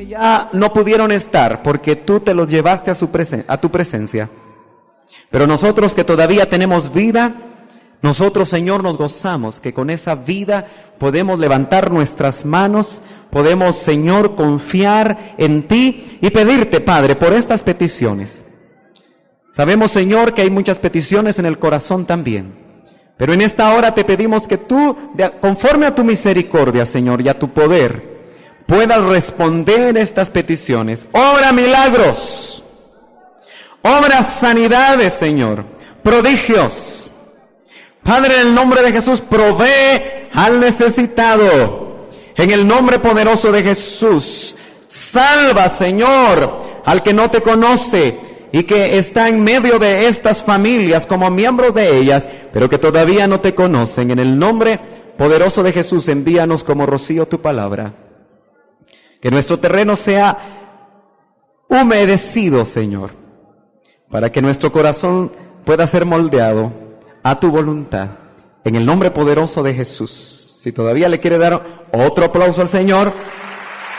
que ya no pudieron estar porque tú te los llevaste a tu presencia. Pero nosotros que todavía tenemos vida, nosotros, Señor, nos gozamos que con esa vida podemos levantar nuestras manos, podemos, Señor, confiar en ti y pedirte, Padre, por estas peticiones. Sabemos, Señor, que hay muchas peticiones en el corazón también, pero en esta hora te pedimos que tú, conforme a tu misericordia, Señor, y a tu poder, puedas responder estas peticiones. Obra milagros, obra sanidades, Señor, prodigios. Padre, en el nombre de Jesús, provee al necesitado. En el nombre poderoso de Jesús, salva, Señor, al que no te conoce y que está en medio de estas familias como miembros de ellas, pero que todavía no te conocen. En el nombre poderoso de Jesús, envíanos como rocío tu palabra. Que nuestro terreno sea humedecido, Señor, para que nuestro corazón pueda ser moldeado a tu voluntad. En el nombre poderoso de Jesús. Si todavía le quiere dar otro aplauso al Señor,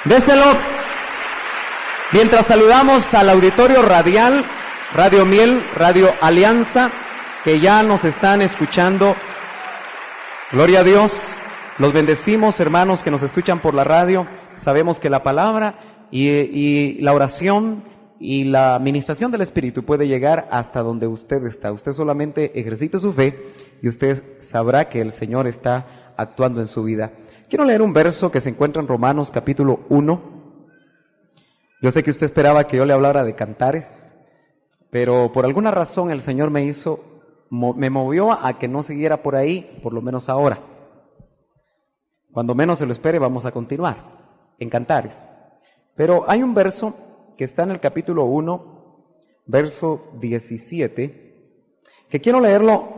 déselo. Mientras saludamos al auditorio radial, Radio Miel, Radio Alianza, que ya nos están escuchando. Gloria a Dios. Los bendecimos, hermanos que nos escuchan por la radio. Sabemos que la palabra y la oración y la administración del Espíritu puede llegar hasta donde usted está. Usted solamente ejercite su fe y usted sabrá que el Señor está actuando en su vida. Quiero leer un verso que se encuentra en Romanos capítulo 1. Yo sé que usted esperaba que yo le hablara de cantares, pero por alguna razón el Señor me movió a que no siguiera por ahí, por lo menos ahora. Cuando menos se lo espere, vamos a continuar en cantares. Pero hay un verso que está en el capítulo 1, verso 17, que quiero leerlo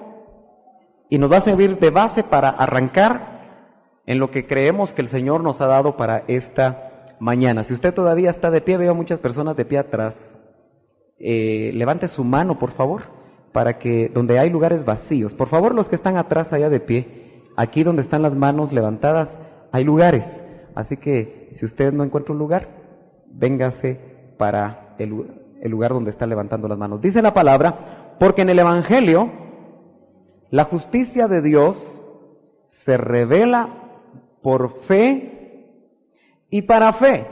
y nos va a servir de base para arrancar en lo que creemos que el Señor nos ha dado para esta mañana. Si usted todavía está de pie, veo muchas personas de pie atrás. Levante su mano, por favor, para que donde hay lugares vacíos, por favor, los que están atrás allá de pie, aquí donde están las manos levantadas, hay lugares. Así que si usted no encuentra un lugar, véngase para el lugar donde está levantando las manos. Dice la palabra, porque en el Evangelio la justicia de Dios se revela por fe y para fe.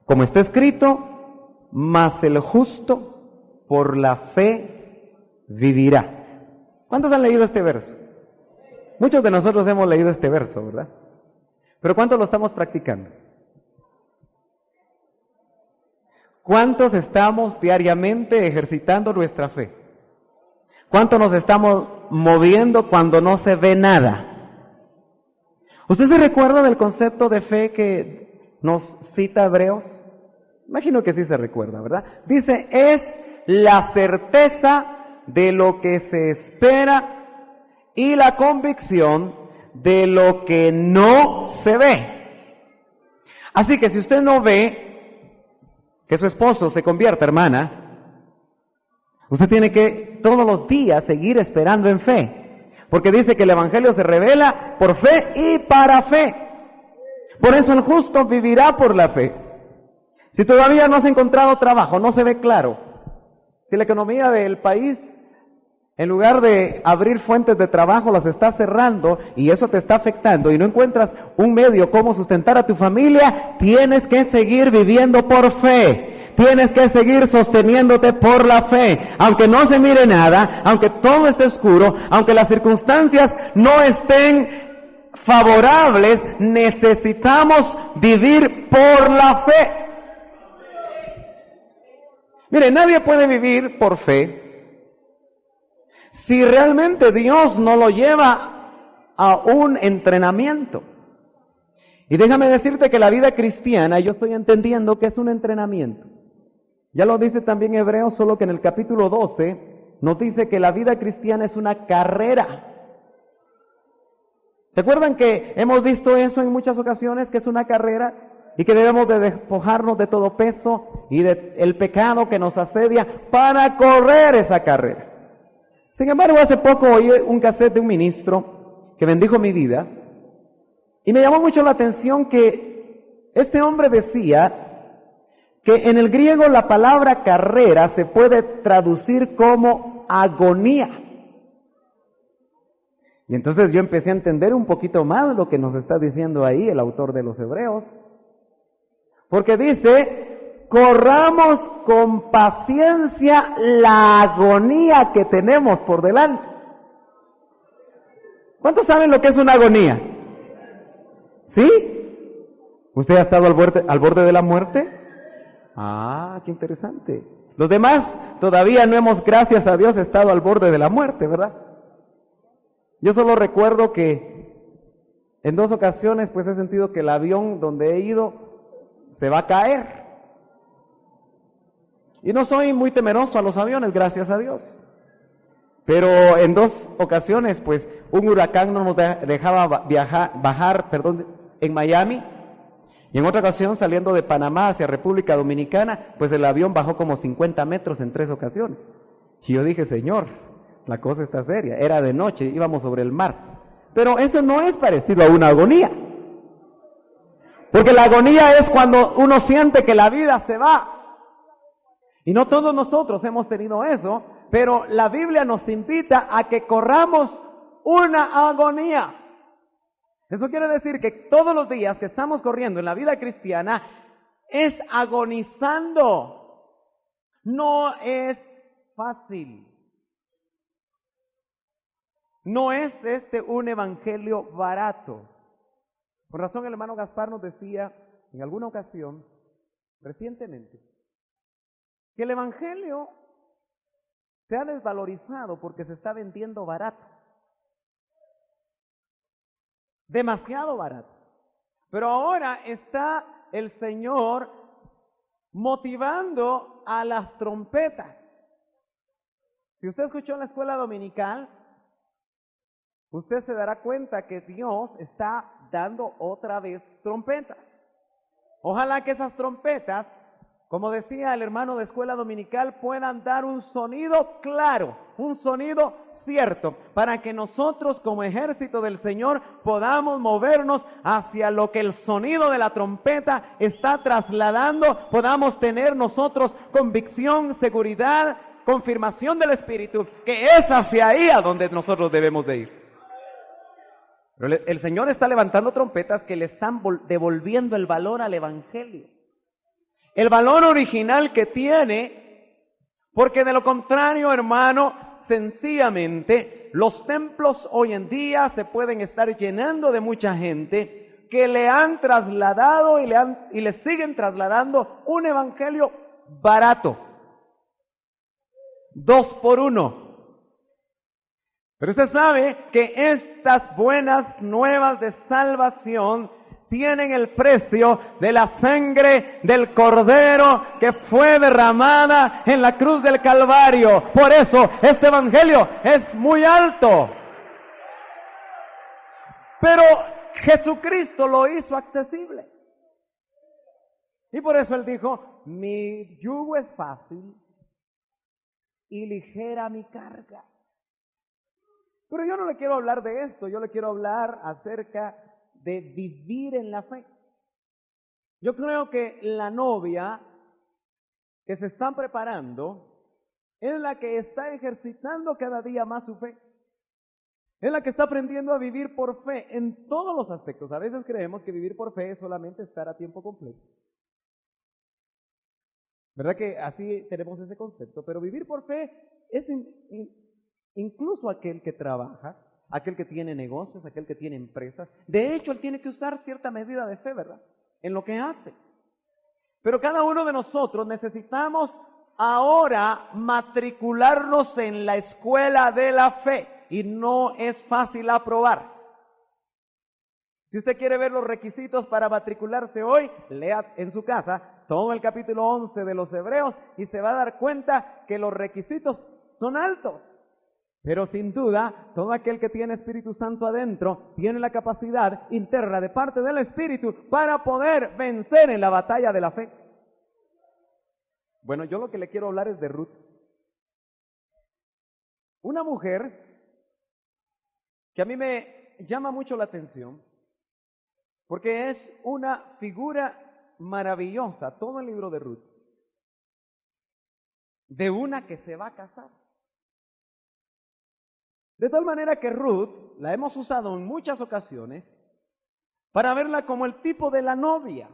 Como está escrito, mas el justo por la fe vivirá. ¿Cuántos han leído este verso? Muchos de nosotros hemos leído este verso, ¿verdad? Pero ¿cuántos lo estamos practicando? ¿Cuántos estamos diariamente ejercitando nuestra fe? ¿Cuántos nos estamos moviendo cuando no se ve nada? ¿Usted se recuerda del concepto de fe que nos cita Hebreos? Imagino que sí se recuerda, ¿verdad? Dice, es la certeza de lo que se espera y la convicción de lo que no se ve. Así que si usted no ve que su esposo se convierta, hermana, usted tiene que todos los días seguir esperando en fe, porque dice que el Evangelio se revela por fe y para fe. Por eso el justo vivirá por la fe. Si todavía no has encontrado trabajo, no se ve claro, si la economía del país, en lugar de abrir fuentes de trabajo, las está cerrando y eso te está afectando y no encuentras un medio cómo sustentar a tu familia, tienes que seguir viviendo por fe. Tienes que seguir sosteniéndote por la fe. Aunque no se mire nada, aunque todo esté oscuro, aunque las circunstancias no estén favorables, necesitamos vivir por la fe. Mire, nadie puede vivir por fe si realmente Dios no lo lleva a un entrenamiento. Y déjame decirte que la vida cristiana, yo estoy entendiendo que es un entrenamiento. Ya lo dice también Hebreos, solo que en el capítulo 12 nos dice que la vida cristiana es una carrera. ¿Se acuerdan que hemos visto eso en muchas ocasiones, que es una carrera? Y que debemos de despojarnos de todo peso y del pecado que nos asedia para correr esa carrera. Sin embargo, hace poco oí un cassette de un ministro que bendijo mi vida y me llamó mucho la atención que este hombre decía que en el griego la palabra carrera se puede traducir como agonía. Y entonces yo empecé a entender un poquito más lo que nos está diciendo ahí el autor de los Hebreos. Porque dice, corramos con paciencia la agonía que tenemos por delante. ¿Cuántos saben lo que es una agonía? ¿Sí? ¿Usted ha estado al borde de la muerte? Ah, qué interesante. Los demás todavía no hemos, gracias a Dios, estado al borde de la muerte, ¿verdad? Yo solo recuerdo que en 2 ocasiones pues he sentido que el avión donde he ido se va a caer. Y no soy muy temeroso a los aviones, gracias a Dios. Pero en 2 ocasiones pues un huracán no nos dejaba bajar en Miami. Y en otra ocasión, saliendo de Panamá hacia República Dominicana, pues el avión bajó como 50 metros en 3 ocasiones. Y yo dije, Señor, la cosa está seria. Era de noche, íbamos sobre el mar. Pero eso no es parecido a una agonía. Porque la agonía es cuando uno siente que la vida se va. Y no todos nosotros hemos tenido eso, pero la Biblia nos invita a que corramos una agonía. Eso quiere decir que todos los días que estamos corriendo en la vida cristiana es agonizando. No es fácil. No es un evangelio barato. Por razón el hermano Gaspar nos decía en alguna ocasión, recientemente, que el evangelio se ha desvalorizado porque se está vendiendo barato. Demasiado barato. Pero ahora está el Señor motivando a las trompetas. Si usted escuchó en la escuela dominical, usted se dará cuenta que Dios está dando otra vez trompetas. Ojalá que esas trompetas, como decía el hermano de escuela dominical, puedan dar un sonido claro, un sonido cierto, para que nosotros como ejército del Señor podamos movernos hacia lo que el sonido de la trompeta está trasladando, podamos tener nosotros convicción, seguridad, confirmación del Espíritu, que es hacia ahí a donde nosotros debemos de ir. Pero el Señor está levantando trompetas que le están devolviendo el valor al Evangelio. El valor original que tiene, porque de lo contrario, hermano, sencillamente los templos hoy en día se pueden estar llenando de mucha gente que le han trasladado y le siguen trasladando un evangelio barato. 2 por 1. Pero usted sabe que estas buenas nuevas de salvación tienen el precio de la sangre del Cordero que fue derramada en la cruz del Calvario. Por eso este evangelio es muy alto. Pero Jesucristo lo hizo accesible. Y por eso Él dijo, mi yugo es fácil y ligera mi carga. Pero yo no le quiero hablar de esto, yo le quiero hablar acerca de vivir en la fe. Yo creo que la novia que se está preparando es la que está ejercitando cada día más su fe. Es la que está aprendiendo a vivir por fe en todos los aspectos. A veces creemos que vivir por fe es solamente estar a tiempo completo. ¿Verdad que así tenemos ese concepto? Pero vivir por fe es incluso aquel que trabaja, aquel que tiene negocios, aquel que tiene empresas. De hecho, él tiene que usar cierta medida de fe, ¿verdad? En lo que hace. Pero cada uno de nosotros necesitamos ahora matricularnos en la escuela de la fe. Y no es fácil aprobar. Si usted quiere ver los requisitos para matricularse hoy, lea en su casa todo el capítulo 11 de los Hebreos y se va a dar cuenta que los requisitos son altos. Pero sin duda, todo aquel que tiene Espíritu Santo adentro tiene la capacidad interna de parte del Espíritu para poder vencer en la batalla de la fe. Bueno, yo lo que le quiero hablar es de Ruth. Una mujer que a mí me llama mucho la atención, porque es una figura maravillosa, todo el libro de Ruth, de una que se va a casar. De tal manera que Ruth la hemos usado en muchas ocasiones para verla como el tipo de la novia.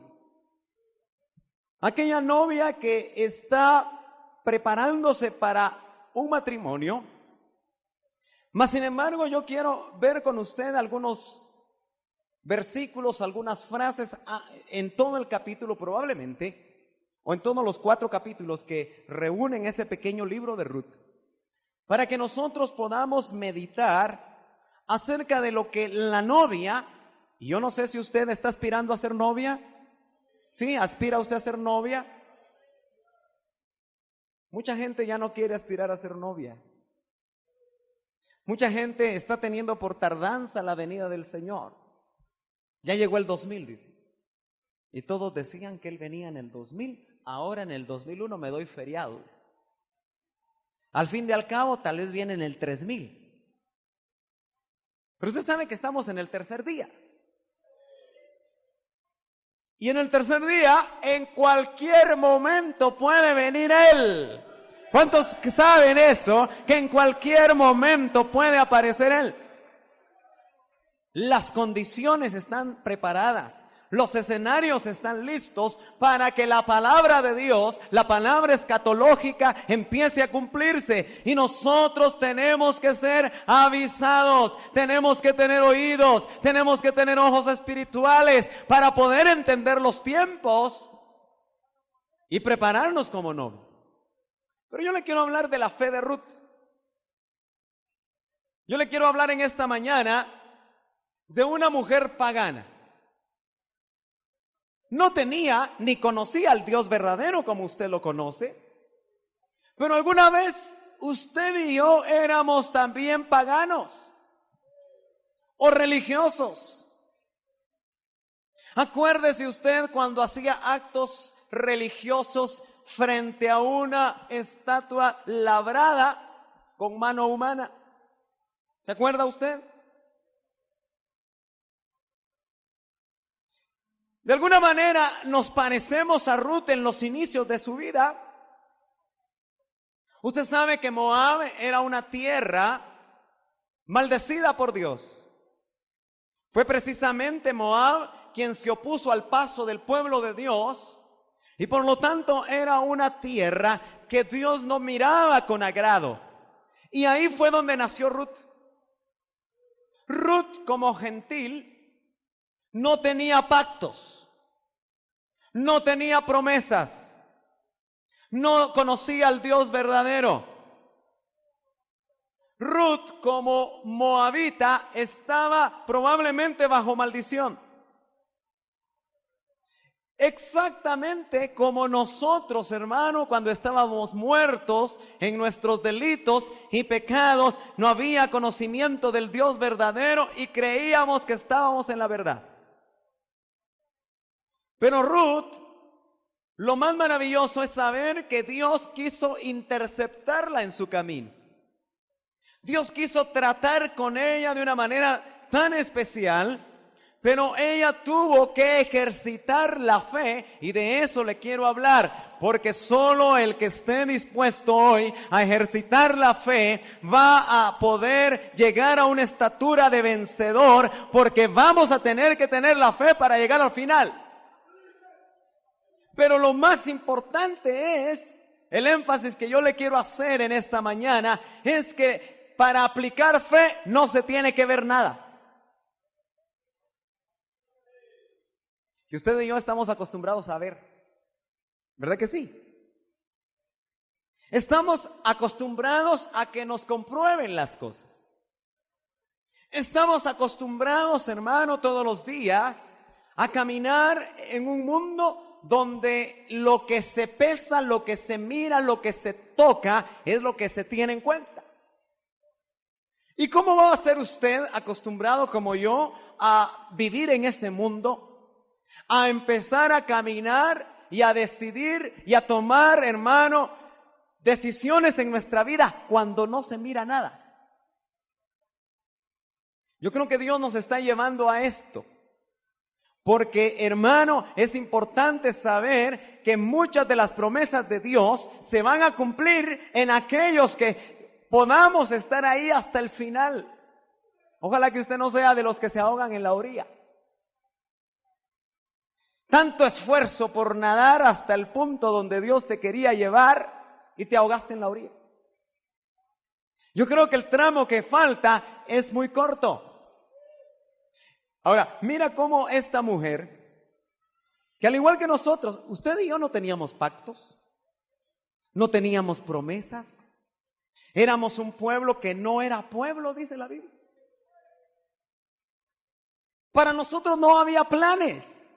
Aquella novia que está preparándose para un matrimonio. Mas, sin embargo, yo quiero ver con usted algunos versículos, algunas frases en todo el capítulo probablemente, o en todos los 4 capítulos que reúnen ese pequeño libro de Ruth, para que nosotros podamos meditar acerca de lo que la novia, y yo no sé si usted está aspirando a ser novia. ¿Sí? ¿Aspira usted a ser novia? Mucha gente ya no quiere aspirar a ser novia. Mucha gente está teniendo por tardanza la venida del Señor. Ya llegó el 2000, dice. Y todos decían que Él venía en el 2000. Ahora en el 2001 me doy feriados. Al fin y al cabo, tal vez viene en el 3000. Pero usted sabe que estamos en el tercer día. Y en el tercer día, en cualquier momento puede venir Él. ¿Cuántos saben eso? Que en cualquier momento puede aparecer Él. Las condiciones están preparadas. Los escenarios están listos para que la palabra de Dios, la palabra escatológica, empiece a cumplirse. Y nosotros tenemos que ser avisados, tenemos que tener oídos, tenemos que tener ojos espirituales para poder entender los tiempos y prepararnos como novio. Pero yo le quiero hablar de la fe de Ruth. Yo le quiero hablar en esta mañana de una mujer pagana. No tenía ni conocía al Dios verdadero como usted lo conoce, pero alguna vez usted y yo éramos también paganos o religiosos. Acuérdese usted cuando hacía actos religiosos frente a una estatua labrada con mano humana. ¿Se acuerda usted? De alguna manera nos parecemos a Ruth en los inicios de su vida. Usted sabe que Moab era una tierra maldecida por Dios. Fue precisamente Moab quien se opuso al paso del pueblo de Dios y por lo tanto era una tierra que Dios no miraba con agrado. Y ahí fue donde nació Ruth. Ruth, como gentil, no tenía pactos, no tenía promesas, no conocía al Dios verdadero. Ruth, como moabita, estaba probablemente bajo maldición. Exactamente como nosotros, hermano, cuando estábamos muertos en nuestros delitos y pecados, no había conocimiento del Dios verdadero y creíamos que estábamos en la verdad. Pero Ruth, lo más maravilloso es saber que Dios quiso interceptarla en su camino. Dios quiso tratar con ella de una manera tan especial, pero ella tuvo que ejercitar la fe y de eso le quiero hablar, porque solo el que esté dispuesto hoy a ejercitar la fe va a poder llegar a una estatura de vencedor, porque vamos a tener que tener la fe para llegar al final. Pero lo más importante es, el énfasis que yo le quiero hacer en esta mañana, es que para aplicar fe no se tiene que ver nada. Y usted y yo estamos acostumbrados a ver, ¿verdad que sí? Estamos acostumbrados a que nos comprueben las cosas. Estamos acostumbrados, hermano, todos los días a caminar en un mundo donde lo que se pesa, lo que se mira, lo que se toca, es lo que se tiene en cuenta. ¿Y cómo va a ser usted acostumbrado como yo a vivir en ese mundo? A empezar a caminar y a decidir y a tomar, hermano, decisiones en nuestra vida cuando no se mira nada. Yo creo que Dios nos está llevando a esto, Porque, hermano, es importante saber que muchas de las promesas de Dios se van a cumplir en aquellos que podamos estar ahí hasta el final. Ojalá que usted no sea de los que se ahogan en la orilla. Tanto esfuerzo por nadar hasta el punto donde Dios te quería llevar y te ahogaste en la orilla. Yo creo que el tramo que falta es muy corto. Ahora, mira cómo esta mujer, que al igual que nosotros, usted y yo no teníamos pactos, no teníamos promesas, éramos un pueblo que no era pueblo, dice la Biblia. Para nosotros no había planes,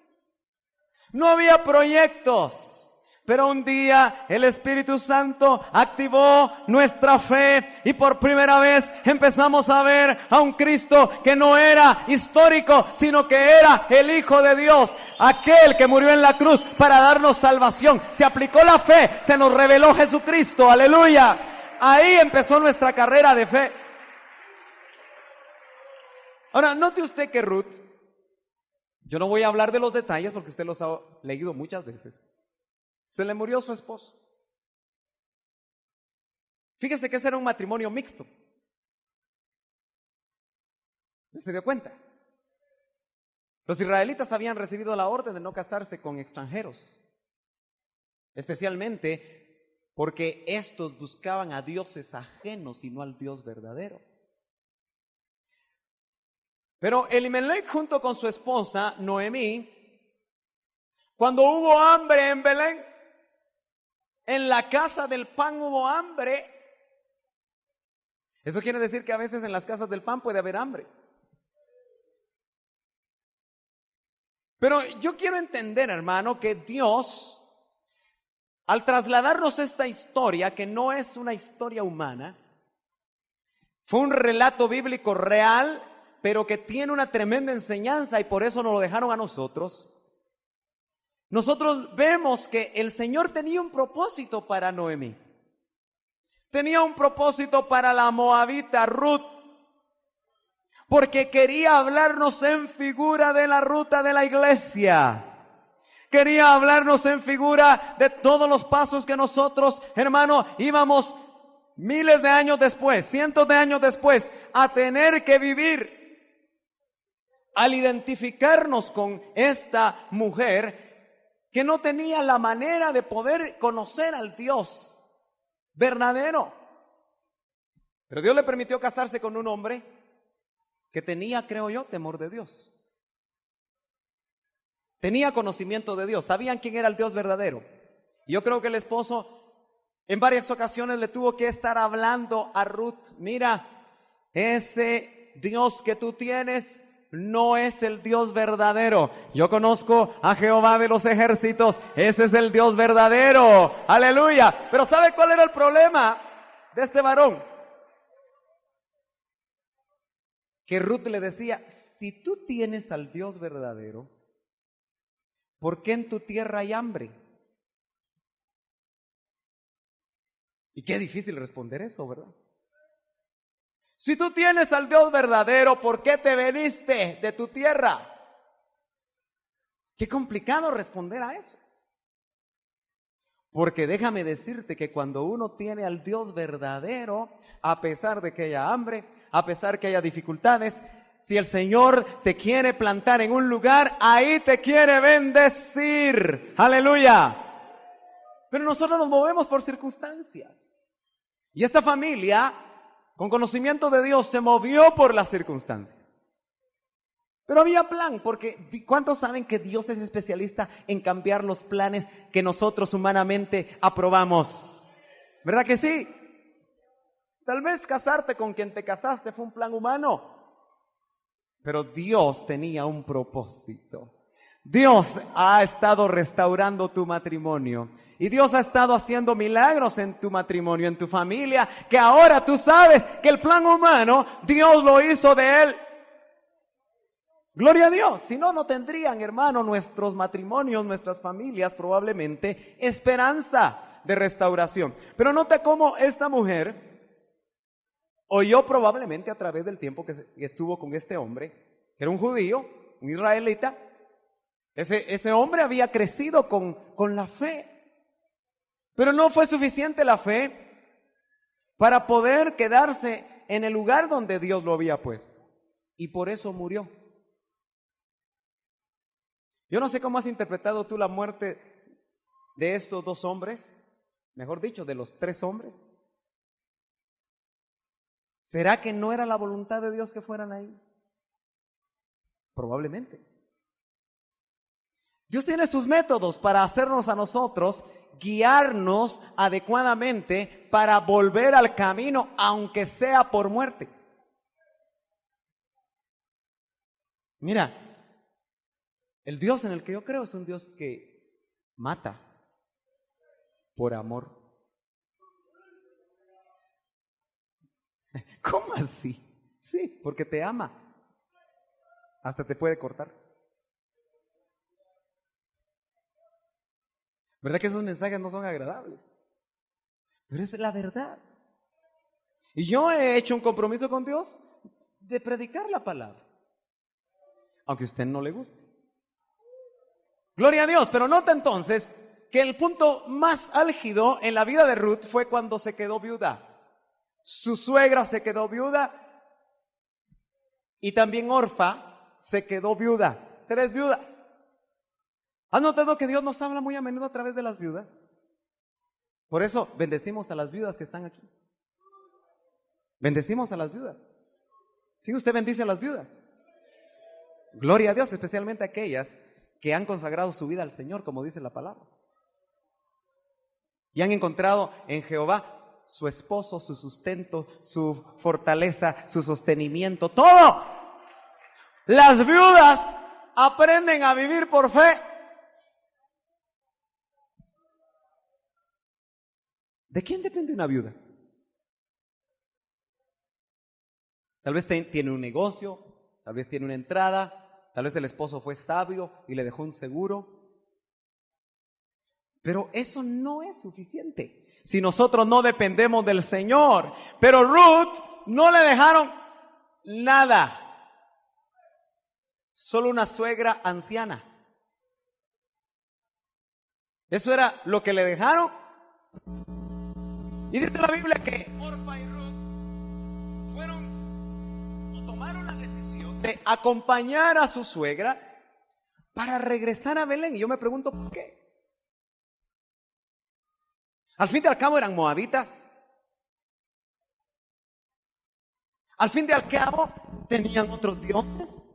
no había proyectos. Pero un día el Espíritu Santo activó nuestra fe y por primera vez empezamos a ver a un Cristo que no era histórico, sino que era el Hijo de Dios, aquel que murió en la cruz para darnos salvación. Se aplicó la fe, se nos reveló Jesucristo, aleluya. Ahí empezó nuestra carrera de fe. Ahora, note usted que Ruth, yo no voy a hablar de los detalles porque usted los ha leído muchas veces. Se le murió su esposo. Fíjese que ese era un matrimonio mixto. ¿Se dio cuenta? Los israelitas habían recibido la orden de no casarse con extranjeros, especialmente porque estos buscaban a dioses ajenos y no al Dios verdadero. Pero Elimelech junto con su esposa Noemí, cuando hubo hambre en Belén, en la casa del pan hubo hambre. Eso quiere decir que a veces en las casas del pan puede haber hambre. Pero yo quiero entender, hermano, que Dios, al trasladarnos esta historia, que no es una historia humana, fue un relato bíblico real, pero que tiene una tremenda enseñanza y por eso nos lo dejaron a nosotros. Nosotros vemos que el Señor tenía un propósito para Noemí. Tenía un propósito para la moabita Ruth, porque quería hablarnos en figura de la ruta de la iglesia. Quería hablarnos en figura de todos los pasos que nosotros, hermano, íbamos miles de años después, cientos de años después, a tener que vivir. Al identificarnos con esta mujer que no tenía la manera de poder conocer al Dios verdadero. Pero Dios le permitió casarse con un hombre que tenía, creo yo, temor de Dios. Tenía conocimiento de Dios, sabían quién era el Dios verdadero. Y yo creo que el esposo en varias ocasiones le tuvo que estar hablando a Ruth: mira, ese Dios que tú tienes no es el Dios verdadero. Yo conozco a Jehová de los ejércitos, ese es el Dios verdadero, aleluya. Pero ¿sabe cuál era el problema de este varón? Que Ruth le decía: si tú tienes al Dios verdadero, ¿por qué en tu tierra hay hambre? Y qué difícil responder eso, ¿verdad? Si tú tienes al Dios verdadero, ¿por qué te veniste de tu tierra? Qué complicado responder a eso. Porque déjame decirte que cuando uno tiene al Dios verdadero, a pesar de que haya hambre, a pesar que haya dificultades, si el Señor te quiere plantar en un lugar, ahí te quiere bendecir. ¡Aleluya! Pero nosotros nos movemos por circunstancias. Y esta familia, con conocimiento de Dios, se movió por las circunstancias. Pero había plan, porque ¿cuántos saben que Dios es especialista en cambiar los planes que nosotros humanamente aprobamos? ¿Verdad que sí? Tal vez casarte con quien te casaste fue un plan humano, pero Dios tenía un propósito. Dios ha estado restaurando tu matrimonio y Dios ha estado haciendo milagros en tu matrimonio, en tu familia, que ahora tú sabes que el plan humano Dios lo hizo de él. Gloria a Dios. Si no, no tendrían, hermano, nuestros matrimonios, nuestras familias probablemente esperanza de restauración. Pero nota cómo esta mujer oyó probablemente a través del tiempo que estuvo con este hombre, que era un judío, un israelita, Ese hombre había crecido con la fe, pero no fue suficiente la fe para poder quedarse en el lugar donde Dios lo había puesto, y por eso murió. Yo no sé cómo has interpretado tú la muerte de estos dos hombres, mejor dicho, de los tres hombres. ¿Será que no era la voluntad de Dios que fueran ahí? Probablemente. Dios tiene sus métodos para hacernos a nosotros, guiarnos adecuadamente para volver al camino, aunque sea por muerte. Mira, el Dios en el que yo creo es un Dios que mata por amor. ¿Cómo así? Sí, porque te ama. Hasta te puede cortar. ¿Verdad que esos mensajes no son agradables? Pero es la verdad. Y yo he hecho un compromiso con Dios de predicar la palabra, aunque a usted no le guste. Gloria a Dios, pero nota entonces que el punto más álgido en la vida de Ruth fue cuando se quedó viuda. Su suegra se quedó viuda y también Orfa se quedó viuda. 3 viudas. ¿Has notado que Dios nos habla muy a menudo a través de las viudas? Por eso bendecimos a las viudas que están aquí. Bendecimos a las viudas. ¿Sí, usted bendice a las viudas? Gloria a Dios, especialmente a aquellas que han consagrado su vida al Señor, como dice la palabra. Y han encontrado en Jehová su esposo, su sustento, su fortaleza, su sostenimiento, todo. Las viudas aprenden a vivir por fe. ¿De quién depende una viuda? Tal vez tiene un negocio, tal vez tiene una entrada, tal vez el esposo fue sabio y le dejó un seguro. Pero eso no es suficiente si nosotros no dependemos del Señor. Pero Ruth no le dejaron nada, solo una suegra anciana. Eso era lo que le dejaron. Y dice la Biblia que Orfa y Ruth tomaron la decisión de acompañar a su suegra para regresar a Belén. Y yo me pregunto por qué. Al fin y al cabo eran moabitas. Al fin y al cabo tenían otros dioses.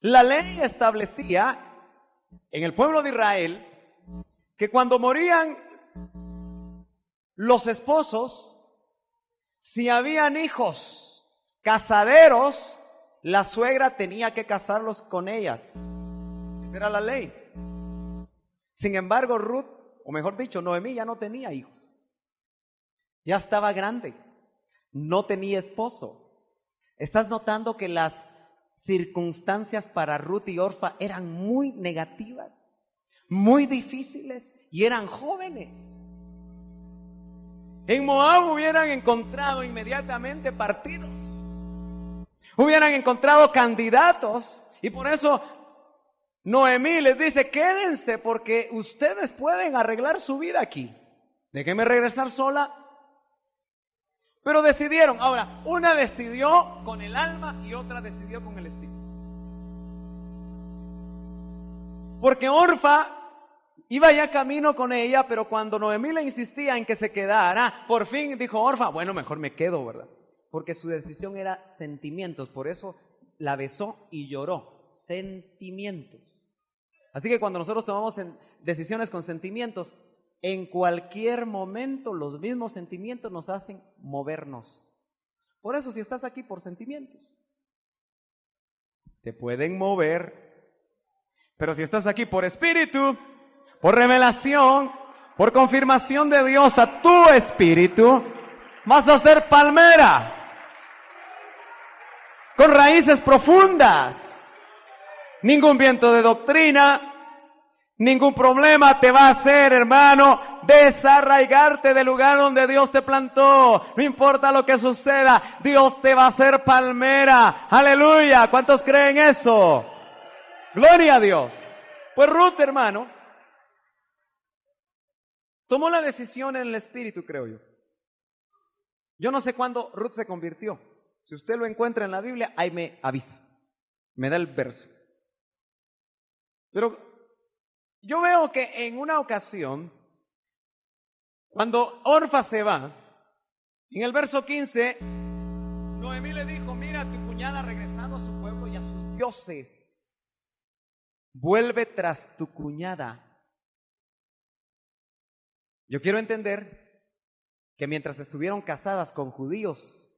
La ley establecía en el pueblo de Israel que cuando morían los esposos, si habían hijos casaderos, la suegra tenía que casarlos con ellas. Esa era la ley. Sin embargo, Ruth, o mejor dicho, Noemí ya no tenía hijos. Ya estaba grande. No tenía esposo. ¿Estás notando que las circunstancias para Ruth y Orfa eran muy negativas, muy difíciles y eran jóvenes? En Moab hubieran encontrado inmediatamente partidos, hubieran encontrado candidatos, y por eso Noemí les dice: quédense porque ustedes pueden arreglar su vida aquí. Déjenme regresar sola. Pero decidieron. Ahora, una decidió con el alma y otra decidió con el espíritu. Porque Orfa iba ya camino con ella, pero cuando Noemí le insistía en que se quedara, por fin dijo Orfa: bueno, mejor me quedo, ¿verdad? Porque su decisión era sentimientos, por eso la besó y lloró. Sentimientos. Así que cuando nosotros tomamos decisiones con sentimientos, en cualquier momento los mismos sentimientos nos hacen movernos. Por eso, si estás aquí por sentimientos, te pueden mover. Pero si estás aquí por espíritu, por revelación, por confirmación de Dios a tu espíritu, vas a ser palmera, con raíces profundas. Ningún viento de doctrina, ningún problema te va a hacer, hermano, desarraigarte del lugar donde Dios te plantó. No importa lo que suceda, Dios te va a hacer palmera. Aleluya. ¿Cuántos creen eso? Gloria a Dios. Pues Ruth, hermano, tomó la decisión en el espíritu, creo yo. Yo no sé cuándo Ruth se convirtió. Si usted lo encuentra en la Biblia, ahí me avisa. Me da el verso. Pero yo veo que en una ocasión, cuando Orfa se va, en el verso 15, Noemí le dijo, mira, tu cuñada ha regresado a su pueblo y a sus dioses. Vuelve tras tu cuñada. Yo quiero entender que mientras estuvieron casadas con judíos,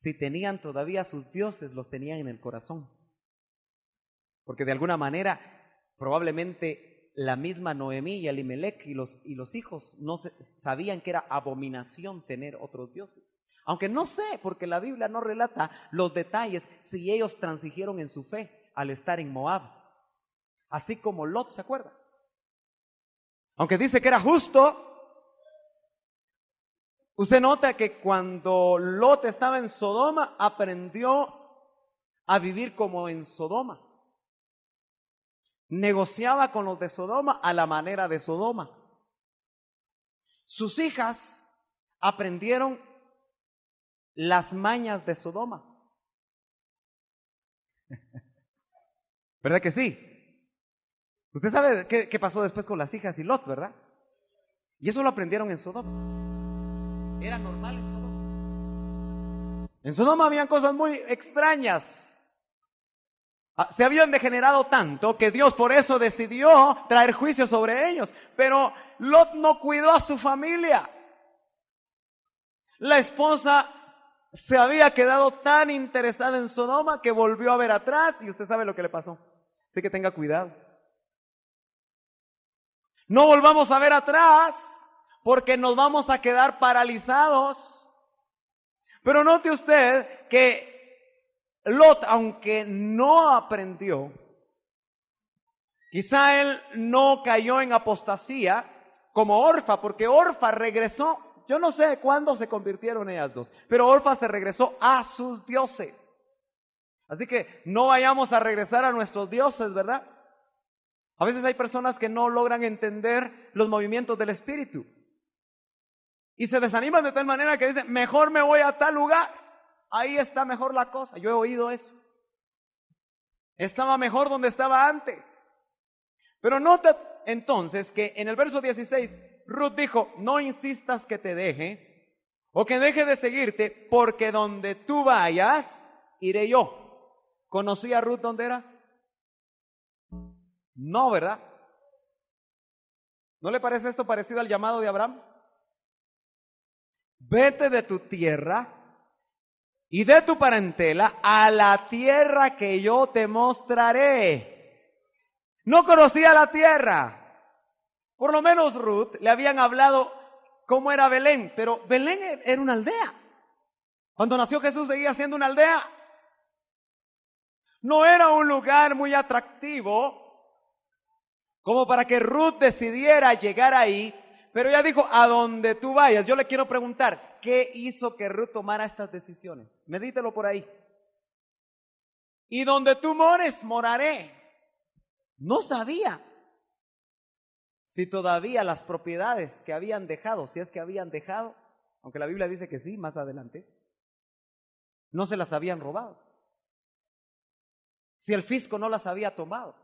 si tenían todavía sus dioses, los tenían en el corazón. Porque de alguna manera, probablemente la misma Noemí y Elimelech y los hijos no sabían que era abominación tener otros dioses. Aunque no sé, porque la Biblia no relata los detalles si ellos transigieron en su fe al estar en Moab. Así como Lot, ¿se acuerda? Aunque dice que era justo, usted nota que cuando Lot estaba en Sodoma, aprendió a vivir como en Sodoma. Negociaba con los de Sodoma a la manera de Sodoma. Sus hijas aprendieron las mañas de Sodoma. ¿Verdad que sí? Usted sabe qué pasó después con las hijas y Lot, ¿verdad? Y eso lo aprendieron en Sodoma. Era normal en Sodoma. En Sodoma habían cosas muy extrañas. Se habían degenerado tanto que Dios por eso decidió traer juicio sobre ellos. Pero Lot no cuidó a su familia. La esposa se había quedado tan interesada en Sodoma que volvió a ver atrás y usted sabe lo que le pasó. Así que tenga cuidado. No volvamos a ver atrás porque nos vamos a quedar paralizados. Pero note usted que Lot, aunque no aprendió, quizá él no cayó en apostasía como Orfa, porque Orfa regresó. Yo no sé cuándo se convirtieron ellas dos, pero Orfa se regresó a sus dioses. Así que no vayamos a regresar a nuestros dioses, ¿verdad? A veces hay personas que no logran entender los movimientos del espíritu y se desaniman de tal manera que dicen, mejor me voy a tal lugar, ahí está mejor la cosa. Yo he oído eso. Estaba mejor donde estaba antes. Pero nota entonces que en el verso 16, Ruth dijo, no insistas que te deje o que deje de seguirte, porque donde tú vayas, iré yo. ¿Conocía Ruth dónde era? No, ¿verdad? ¿No le parece esto parecido al llamado de Abraham? Vete de tu tierra y de tu parentela a la tierra que yo te mostraré. No conocía la tierra. Por lo menos Ruth le habían hablado cómo era Belén, pero Belén era una aldea. Cuando nació Jesús seguía siendo una aldea. No era un lugar muy atractivo como para que Ruth decidiera llegar ahí, pero ella dijo, a donde tú vayas. Yo le quiero preguntar, ¿qué hizo que Ruth tomara estas decisiones? Medítelo por ahí. Y donde tú mores, moraré. No sabía si todavía las propiedades que habían dejado, si es que habían dejado, aunque la Biblia dice que sí, más adelante, no se las habían robado. Si el fisco no las había tomado.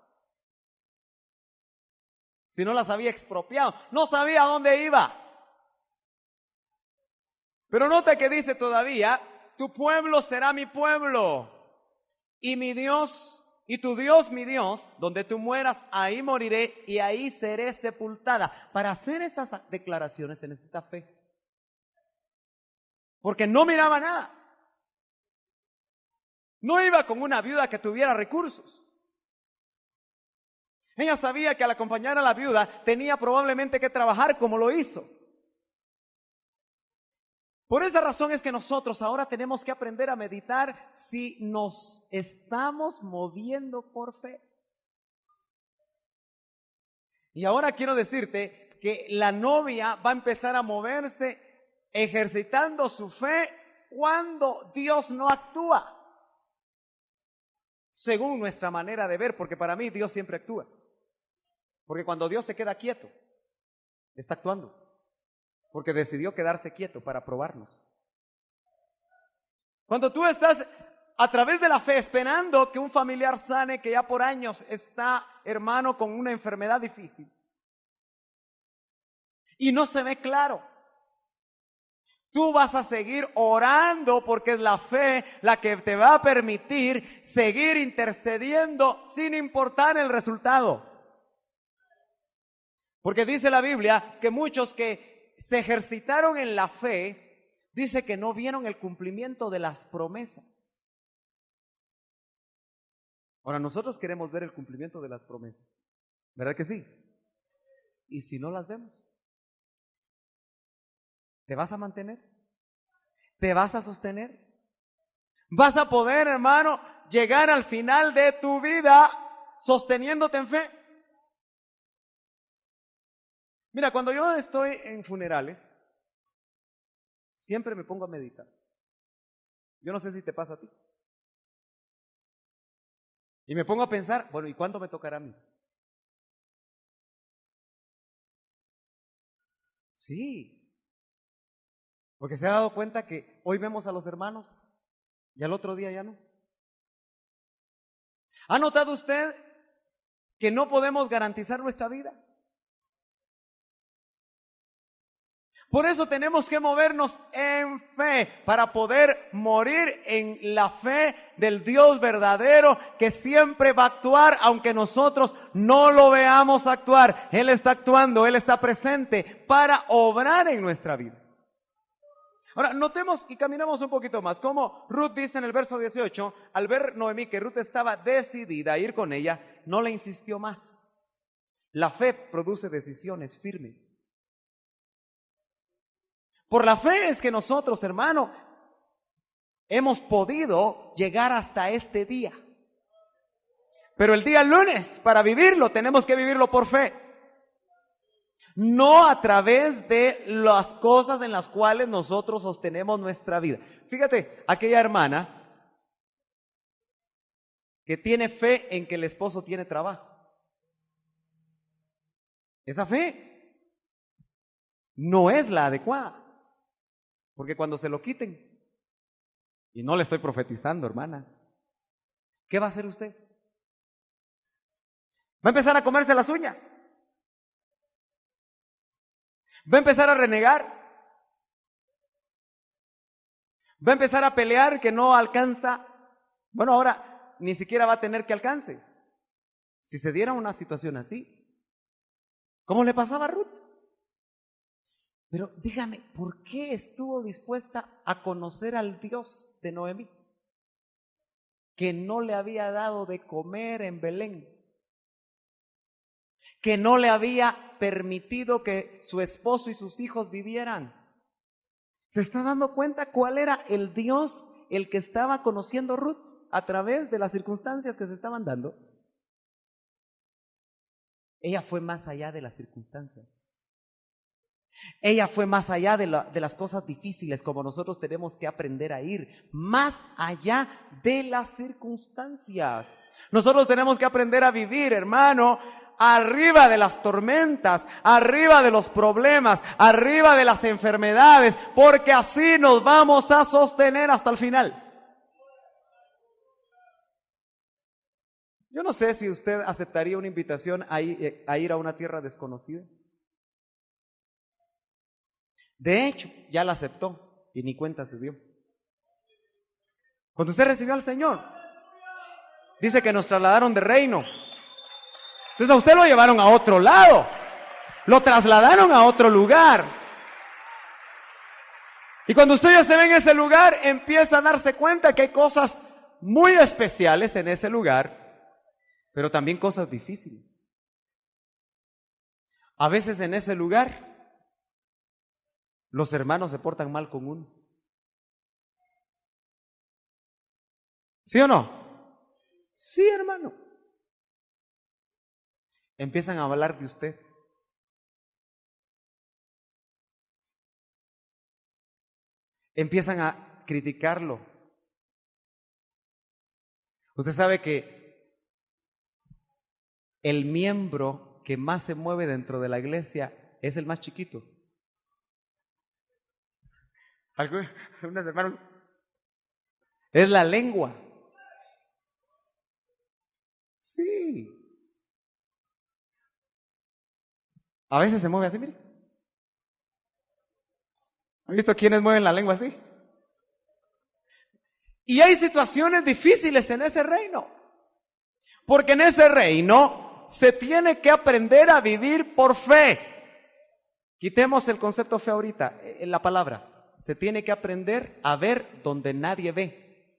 Si no las había expropiado, no sabía a dónde iba. Pero nota que dice todavía, tu pueblo será mi pueblo, y mi Dios, y tu Dios mi Dios, donde tú mueras, ahí moriré, y ahí seré sepultada. Para hacer esas declaraciones se necesita fe. Porque no miraba nada. No iba con una viuda que tuviera recursos. Ella sabía que al acompañar a la viuda tenía probablemente que trabajar como lo hizo. Por esa razón es que nosotros ahora tenemos que aprender a meditar si nos estamos moviendo por fe. Y ahora quiero decirte que la novia va a empezar a moverse ejercitando su fe cuando Dios no actúa. según nuestra manera de ver, porque para mí Dios siempre actúa. Porque cuando Dios se queda quieto, está actuando. Porque decidió quedarse quieto para probarnos. Cuando tú estás a través de la fe esperando que un familiar sane, que ya por años está, hermano, con una enfermedad difícil, y no se ve claro, tú vas a seguir orando porque es la fe la que te va a permitir seguir intercediendo sin importar el resultado. Porque dice la Biblia que muchos que se ejercitaron en la fe, dice que no vieron el cumplimiento de las promesas. Ahora, nosotros queremos ver el cumplimiento de las promesas, ¿verdad que sí? Y si no las vemos, ¿te vas a mantener? ¿Te vas a sostener? ¿Vas a poder, hermano, llegar al final de tu vida sosteniéndote en fe? Mira, cuando yo estoy en funerales, siempre me pongo a meditar. Yo no sé si te pasa a ti. Y me pongo a pensar, bueno, ¿y cuándo me tocará a mí? Sí, porque se ha dado cuenta que hoy vemos a los hermanos y al otro día ya no. ¿Ha notado usted que no podemos garantizar nuestra vida? Por eso tenemos que movernos en fe para poder morir en la fe del Dios verdadero que siempre va a actuar aunque nosotros no lo veamos actuar. Él está actuando, Él está presente para obrar en nuestra vida. Ahora, notemos y caminamos un poquito más. Como Ruth dice en el verso 18, al ver Noemí que Ruth estaba decidida a ir con ella, no le insistió más. La fe produce decisiones firmes. Por la fe es que nosotros, hermano, hemos podido llegar hasta este día. Pero el día lunes, para vivirlo, tenemos que vivirlo por fe. No a través de las cosas en las cuales nosotros sostenemos nuestra vida. Fíjate, aquella hermana que tiene fe en que el esposo tiene trabajo. Esa fe no es la adecuada. Porque cuando se lo quiten, y no le estoy profetizando, hermana, ¿qué va a hacer usted? Va a empezar a comerse las uñas. Va a empezar a renegar. Va a empezar a pelear que no alcanza. Bueno, ahora ni siquiera va a tener que alcance. Si se diera una situación así, ¿cómo le pasaba a Ruth? Pero dígame, ¿por qué estuvo dispuesta a conocer al Dios de Noemí? Que no le había dado de comer en Belén, que no le había permitido que su esposo y sus hijos vivieran. ¿Se está dando cuenta cuál era el Dios el que estaba conociendo Ruth a través de las circunstancias que se estaban dando? Ella fue más allá de las circunstancias. Ella fue más allá de las cosas difíciles, como nosotros tenemos que aprender a ir, más allá de las circunstancias. Nosotros tenemos que aprender a vivir, hermano, arriba de las tormentas, arriba de los problemas, arriba de las enfermedades, porque así nos vamos a sostener hasta el final. Yo no sé si usted aceptaría una invitación a ir a una tierra desconocida. De hecho, ya la aceptó y ni cuenta se dio. Cuando usted recibió al Señor, dice que nos trasladaron de reino. Entonces a usted lo llevaron a otro lado, lo trasladaron a otro lugar. Y cuando usted ya se ve en ese lugar, empieza a darse cuenta que hay cosas muy especiales en ese lugar, pero también cosas difíciles. A veces en ese lugar los hermanos se portan mal con uno. ¿Sí o no? Sí, hermano. Empiezan a hablar de usted. Empiezan a criticarlo. Usted sabe que el miembro que más se mueve dentro de la iglesia es el más chiquito. Algunos hermanos, es la lengua. Sí. A veces se mueve así, mire. ¿Han visto quiénes mueven la lengua así? Y hay situaciones difíciles en ese reino. Porque en ese reino se tiene que aprender a vivir por fe. Quitemos el concepto fe ahorita, en la palabra. Se tiene que aprender a ver donde nadie ve.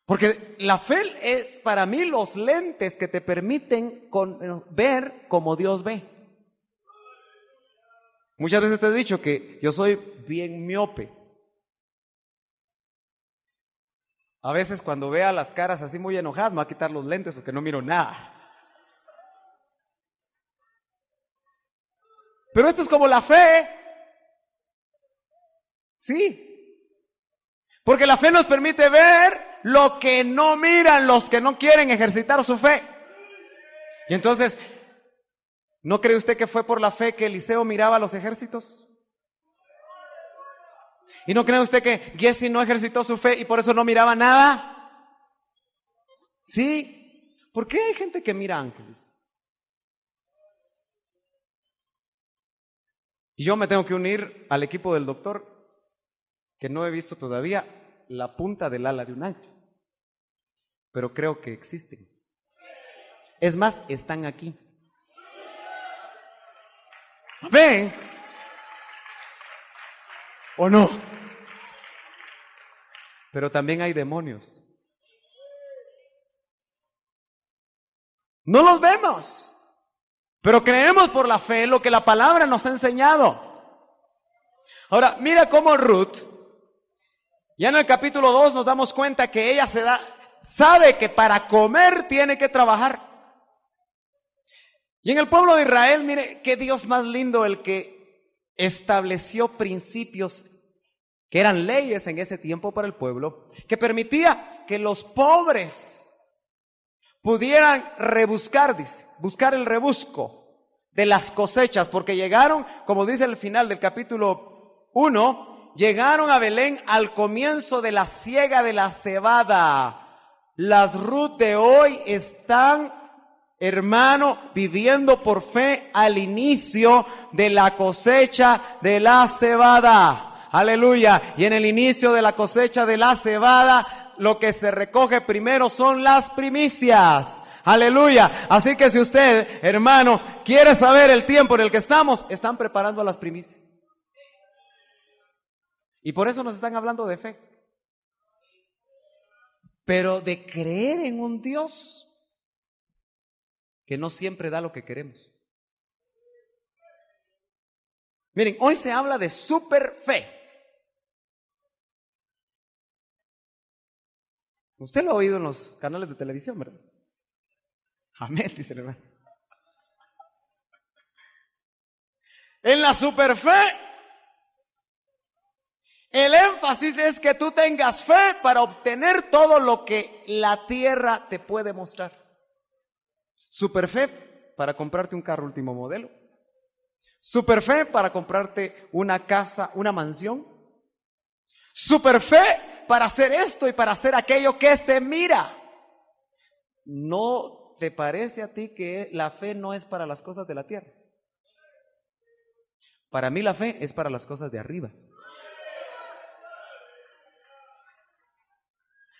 Porque la fe es para mí los lentes que te permiten ver como Dios ve. Muchas veces te he dicho que yo soy bien miope. A veces cuando vea las caras así muy enojadas me voy a quitar los lentes porque no miro nada. Pero esto es como la fe. Sí. Porque la fe nos permite ver lo que no miran los que no quieren ejercitar su fe. Y entonces, ¿no cree usted que fue por la fe que Eliseo miraba los ejércitos? ¿Y no cree usted que Giesi no ejercitó su fe y por eso no miraba nada? ¿Sí? ¿Por qué hay gente que mira ángeles? Y yo me tengo que unir al equipo del doctor, que no he visto todavía la punta del ala de un ángel, pero creo que existen. Es más, están aquí. ¿Ven? ¿O no? Pero también hay demonios. No los vemos, pero creemos por la fe lo que la palabra nos ha enseñado. Ahora, mira cómo Ruth, ya en el capítulo 2 nos damos cuenta que ella sabe que para comer tiene que trabajar. Y en el pueblo de Israel, mire qué Dios más lindo, el que estableció principios que eran leyes en ese tiempo para el pueblo, que permitía que los pobres pudieran buscar el rebusco de las cosechas, porque llegaron, como dice el final del capítulo 1, llegaron a Belén al comienzo de la siega de la cebada. Las Ruth de hoy están, hermano, viviendo por fe al inicio de la cosecha de la cebada. Aleluya. Y en el inicio de la cosecha de la cebada, lo que se recoge primero son las primicias. Aleluya. Así que si usted, hermano, quiere saber el tiempo en el que están preparando a las primicias. Y por eso nos están hablando de fe. Pero de creer en un Dios que no siempre da lo que queremos. Miren, hoy se habla de super fe. Usted lo ha oído en los canales de televisión, ¿verdad? Amén, dice el hermano. En la superfe, el énfasis es que tú tengas fe para obtener todo lo que la tierra te puede mostrar. Superfe para comprarte un carro último modelo. Superfe para comprarte una casa, una mansión. Superfe para hacer esto y para hacer aquello que se mira. ¿No te parece a ti que la fe no es para las cosas de la tierra? Para mí la fe es para las cosas de arriba.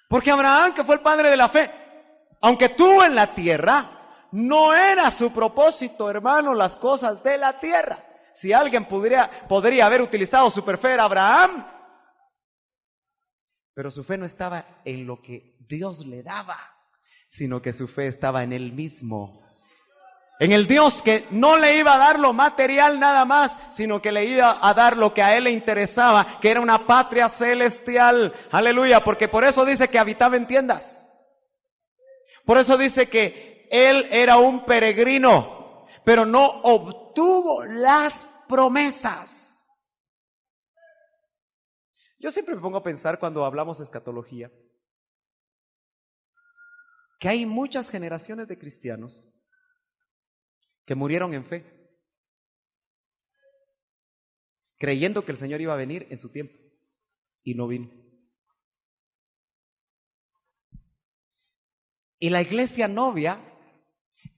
Porque Abraham, que fue el padre de la fe, aunque tuvo en la tierra, no era su propósito, hermano, las cosas de la tierra. Si alguien podría haber utilizado su fe, era Abraham. Pero su fe no estaba en lo que Dios le daba, sino que su fe estaba en Él mismo. En el Dios que no le iba a dar lo material nada más, sino que le iba a dar lo que a Él le interesaba, que era una patria celestial. Aleluya, porque por eso dice que habitaba en tiendas. Por eso dice que Él era un peregrino, pero no obtuvo las promesas. Yo siempre me pongo a pensar cuando hablamos de escatología, que hay muchas generaciones de cristianos que murieron en fe, creyendo que el Señor iba a venir en su tiempo, y no vino. Y la iglesia novia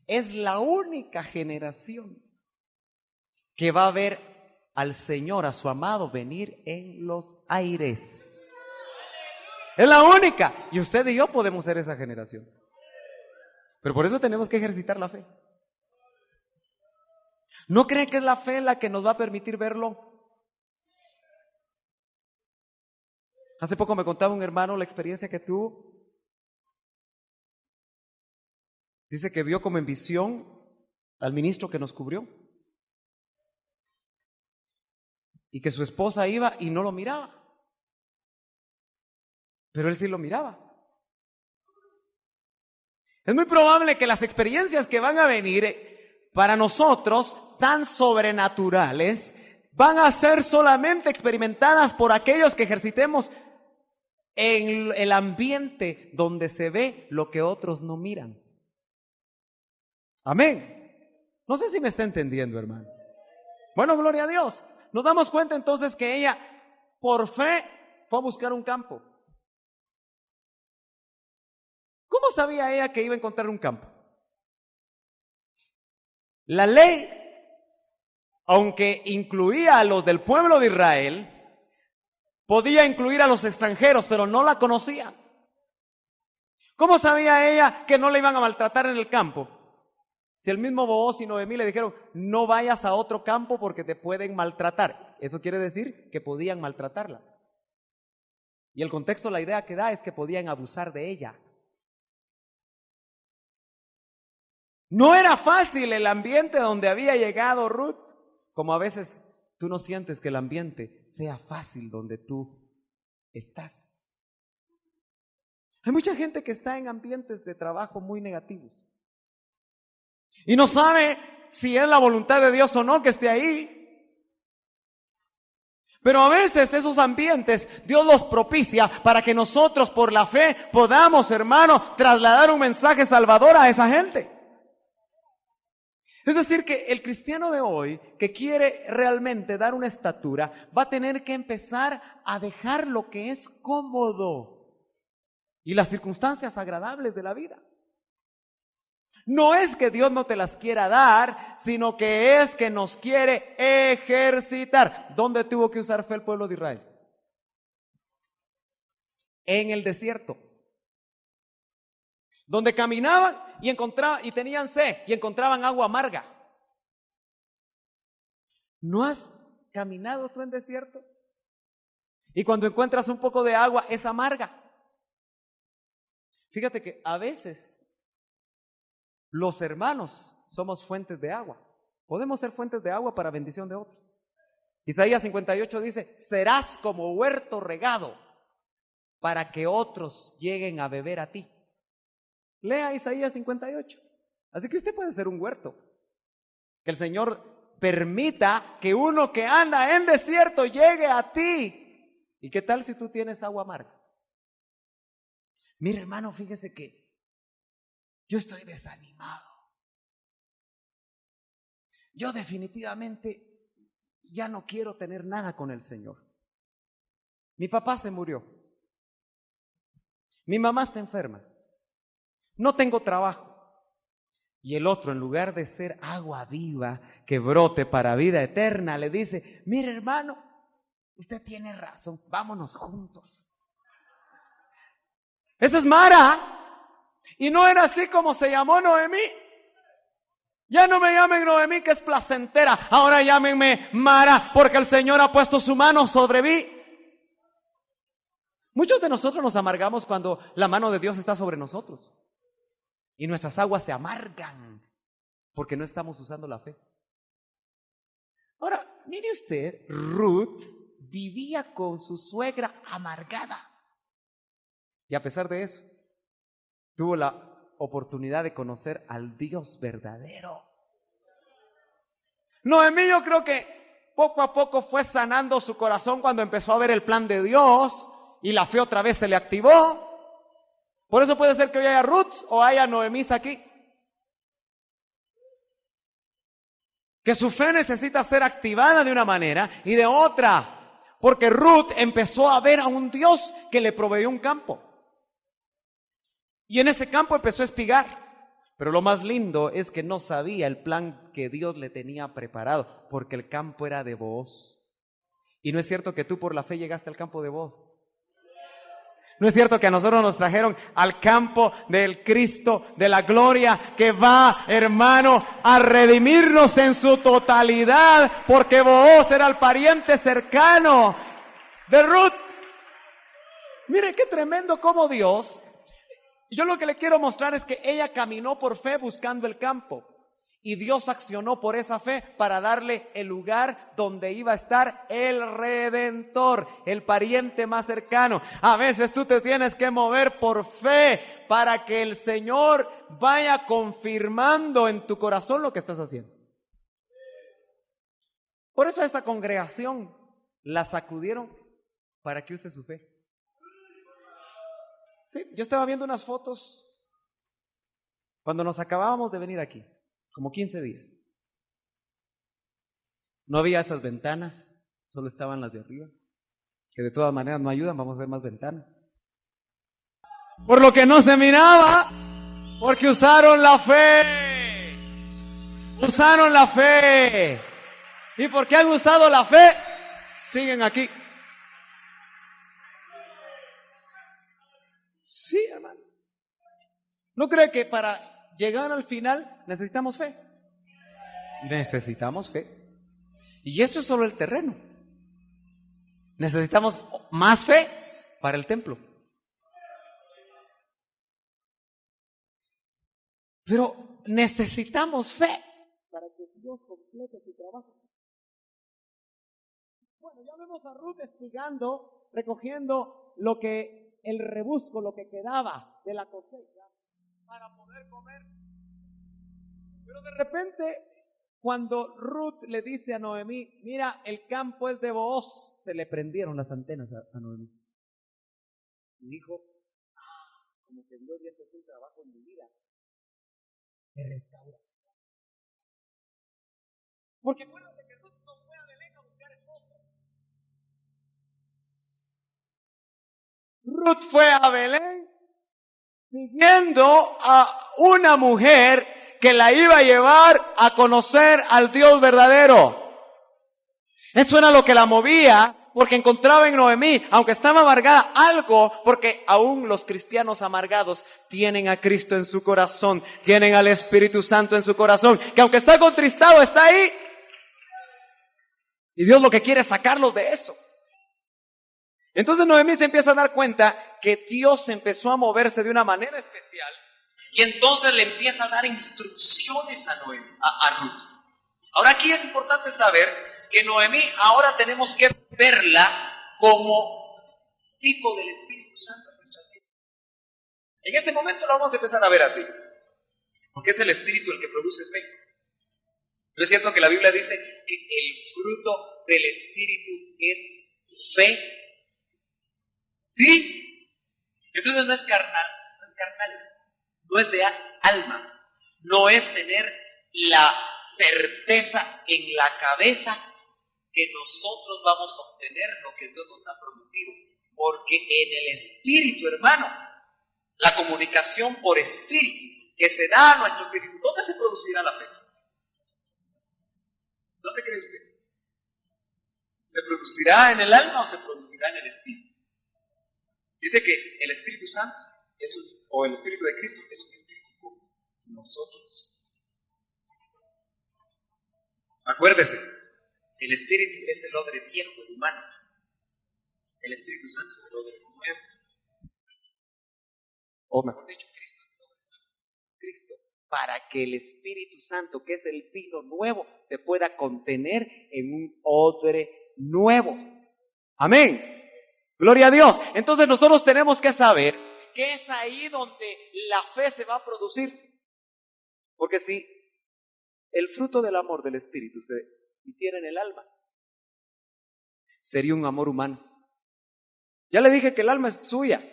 es la única generación que va a ver al Señor, a su amado, venir en los aires. Es la única. Y usted y yo podemos ser esa generación. Pero por eso tenemos que ejercitar la fe. ¿No creen que es la fe la que nos va a permitir verlo? Hace poco me contaba un hermano la experiencia que tuvo. Dice que vio como en visión al ministro que nos cubrió. Y que su esposa iba y no lo miraba. Pero él sí lo miraba. Es muy probable que las experiencias que van a venir para nosotros, tan sobrenaturales, van a ser solamente experimentadas por aquellos que ejercitemos en el ambiente donde se ve lo que otros no miran. Amén. No sé si me está entendiendo, hermano. Bueno, gloria a Dios. Nos damos cuenta entonces que ella, por fe, fue a buscar un campo. ¿Cómo sabía ella que iba a encontrar un campo? La ley, aunque incluía a los del pueblo de Israel, podía incluir a los extranjeros, pero no la conocía. ¿Cómo sabía ella que no le iban a maltratar en el campo? Si el mismo Booz y Noemí le dijeron, no vayas a otro campo porque te pueden maltratar. Eso quiere decir que podían maltratarla. Y el contexto, la idea que da es que podían abusar de ella. No era fácil el ambiente donde había llegado Ruth, como a veces tú no sientes que el ambiente sea fácil donde tú estás. Hay mucha gente que está en ambientes de trabajo muy negativos y no sabe si es la voluntad de Dios o no que esté ahí. Pero a veces esos ambientes Dios los propicia para que nosotros por la fe podamos, hermano, trasladar un mensaje salvador a esa gente. Es decir, que el cristiano de hoy que quiere realmente dar una estatura va a tener que empezar a dejar lo que es cómodo y las circunstancias agradables de la vida. No es que Dios no te las quiera dar, sino que es que nos quiere ejercitar. ¿Dónde tuvo que usar fe el pueblo de Israel? En el desierto. Donde caminaban y tenían sed y encontraban agua amarga. ¿No has caminado tú en desierto? Y cuando encuentras un poco de agua es amarga. Fíjate que a veces los hermanos somos fuentes de agua. Podemos ser fuentes de agua para bendición de otros. Isaías 58 dice, serás como huerto regado para que otros lleguen a beber a ti. Lea Isaías 58. Así que usted puede ser un huerto. Que el Señor permita que uno que anda en desierto llegue a ti. ¿Y qué tal si tú tienes agua amarga? Mire, hermano, fíjese que yo estoy desanimado. Yo definitivamente ya no quiero tener nada con el Señor. Mi papá se murió. Mi mamá está enferma. No tengo trabajo. Y el otro, en lugar de ser agua viva que brote para vida eterna, le dice, mire hermano, usted tiene razón, vámonos juntos. Esa es Mara. Y no era así como se llamó Noemí. Ya no me llamen Noemí, que es placentera. Ahora llámenme Mara, porque el Señor ha puesto su mano sobre mí. Muchos de nosotros nos amargamos cuando la mano de Dios está sobre nosotros. Y nuestras aguas se amargan porque no estamos usando la fe. Ahora, mire usted, Ruth vivía con su suegra amargada. Y a pesar de eso, tuvo la oportunidad de conocer al Dios verdadero. Noemí, yo creo que poco a poco fue sanando su corazón cuando empezó a ver el plan de Dios y la fe otra vez se le activó. Por eso puede ser que hoy haya Ruth o haya Noemís aquí. Que su fe necesita ser activada de una manera y de otra. Porque Ruth empezó a ver a un Dios que le proveyó un campo. Y en ese campo empezó a espigar. Pero lo más lindo es que no sabía el plan que Dios le tenía preparado, porque el campo era de Booz. Y no es cierto que tú por la fe llegaste al campo de Booz. No es cierto que a nosotros nos trajeron al campo del Cristo de la gloria, que va, hermano, a redimirnos en su totalidad, porque Booz era el pariente cercano de Ruth. Mire qué tremendo como Dios. Yo lo que le quiero mostrar es que ella caminó por fe buscando el campo. Y Dios accionó por esa fe para darle el lugar donde iba a estar el Redentor, el pariente más cercano. A veces tú te tienes que mover por fe para que el Señor vaya confirmando en tu corazón lo que estás haciendo. Por eso a esta congregación la sacudieron para que use su fe. Sí, yo estaba viendo unas fotos cuando nos acabábamos de venir aquí. Como 15 días. No había esas ventanas, solo estaban las de arriba, que de todas maneras no ayudan, vamos a ver más ventanas. Por lo que no se miraba, porque usaron la fe. Usaron la fe. Y porque han usado la fe, siguen aquí. Sí, hermano. ¿No cree que para llegar al final necesitamos fe? Necesitamos fe. Y esto es solo el terreno. Necesitamos más fe para el templo. Pero necesitamos fe para que Dios complete su trabajo. Bueno, ya vemos a Ruth espigando, recogiendo el rebusco, lo que quedaba de la cosecha para poder comer. Pero de repente, cuando Ruth le dice a Noemí, mira, el campo es de Booz, se le prendieron las antenas a Noemí. Y dijo, como que Dios ya empezó un trabajo en mi vida de restauración. Porque acuérdate que Ruth no fue a Belén a buscar esposo. Ruth fue a Belén siguiendo a una mujer que la iba a llevar a conocer al Dios verdadero. Eso era lo que la movía, porque encontraba en Noemí, aunque estaba amargada, algo, porque aún los cristianos amargados tienen a Cristo en su corazón, tienen al Espíritu Santo en su corazón, que aunque está contristado, está ahí. Y Dios lo que quiere es sacarlos de eso. Entonces Noemí se empieza a dar cuenta que Dios empezó a moverse de una manera especial. Y entonces le empieza a dar instrucciones a Ruth. Ahora aquí es importante saber que Noemí ahora tenemos que verla como tipo del Espíritu Santo en nuestra vida. En este momento lo vamos a empezar a ver así, porque es el Espíritu el que produce fe. ¿No es cierto que la Biblia dice que el fruto del Espíritu es fe? ¿Sí? Entonces no es carnal, no es de alma, no es tener la certeza en la cabeza que nosotros vamos a obtener lo que Dios nos ha prometido, porque en el Espíritu, hermano, la comunicación por Espíritu que se da a nuestro Espíritu, ¿dónde se producirá la fe? ¿Dónde cree usted? ¿Se producirá en el alma o se producirá en el Espíritu? Dice que el Espíritu Santo o el Espíritu de Cristo es un Espíritu como nosotros. Acuérdese, el Espíritu es el odre viejo, el humano. El Espíritu Santo es el odre nuevo. O mejor dicho, Cristo es el odre nuevo. Cristo, para que el Espíritu Santo, que es el vino nuevo, se pueda contener en un odre nuevo. Amén. Gloria a Dios. Entonces nosotros tenemos que saber que es ahí donde la fe se va a producir. Porque si el fruto del amor del Espíritu se hiciera en el alma, sería un amor humano. Ya le dije que el alma es suya.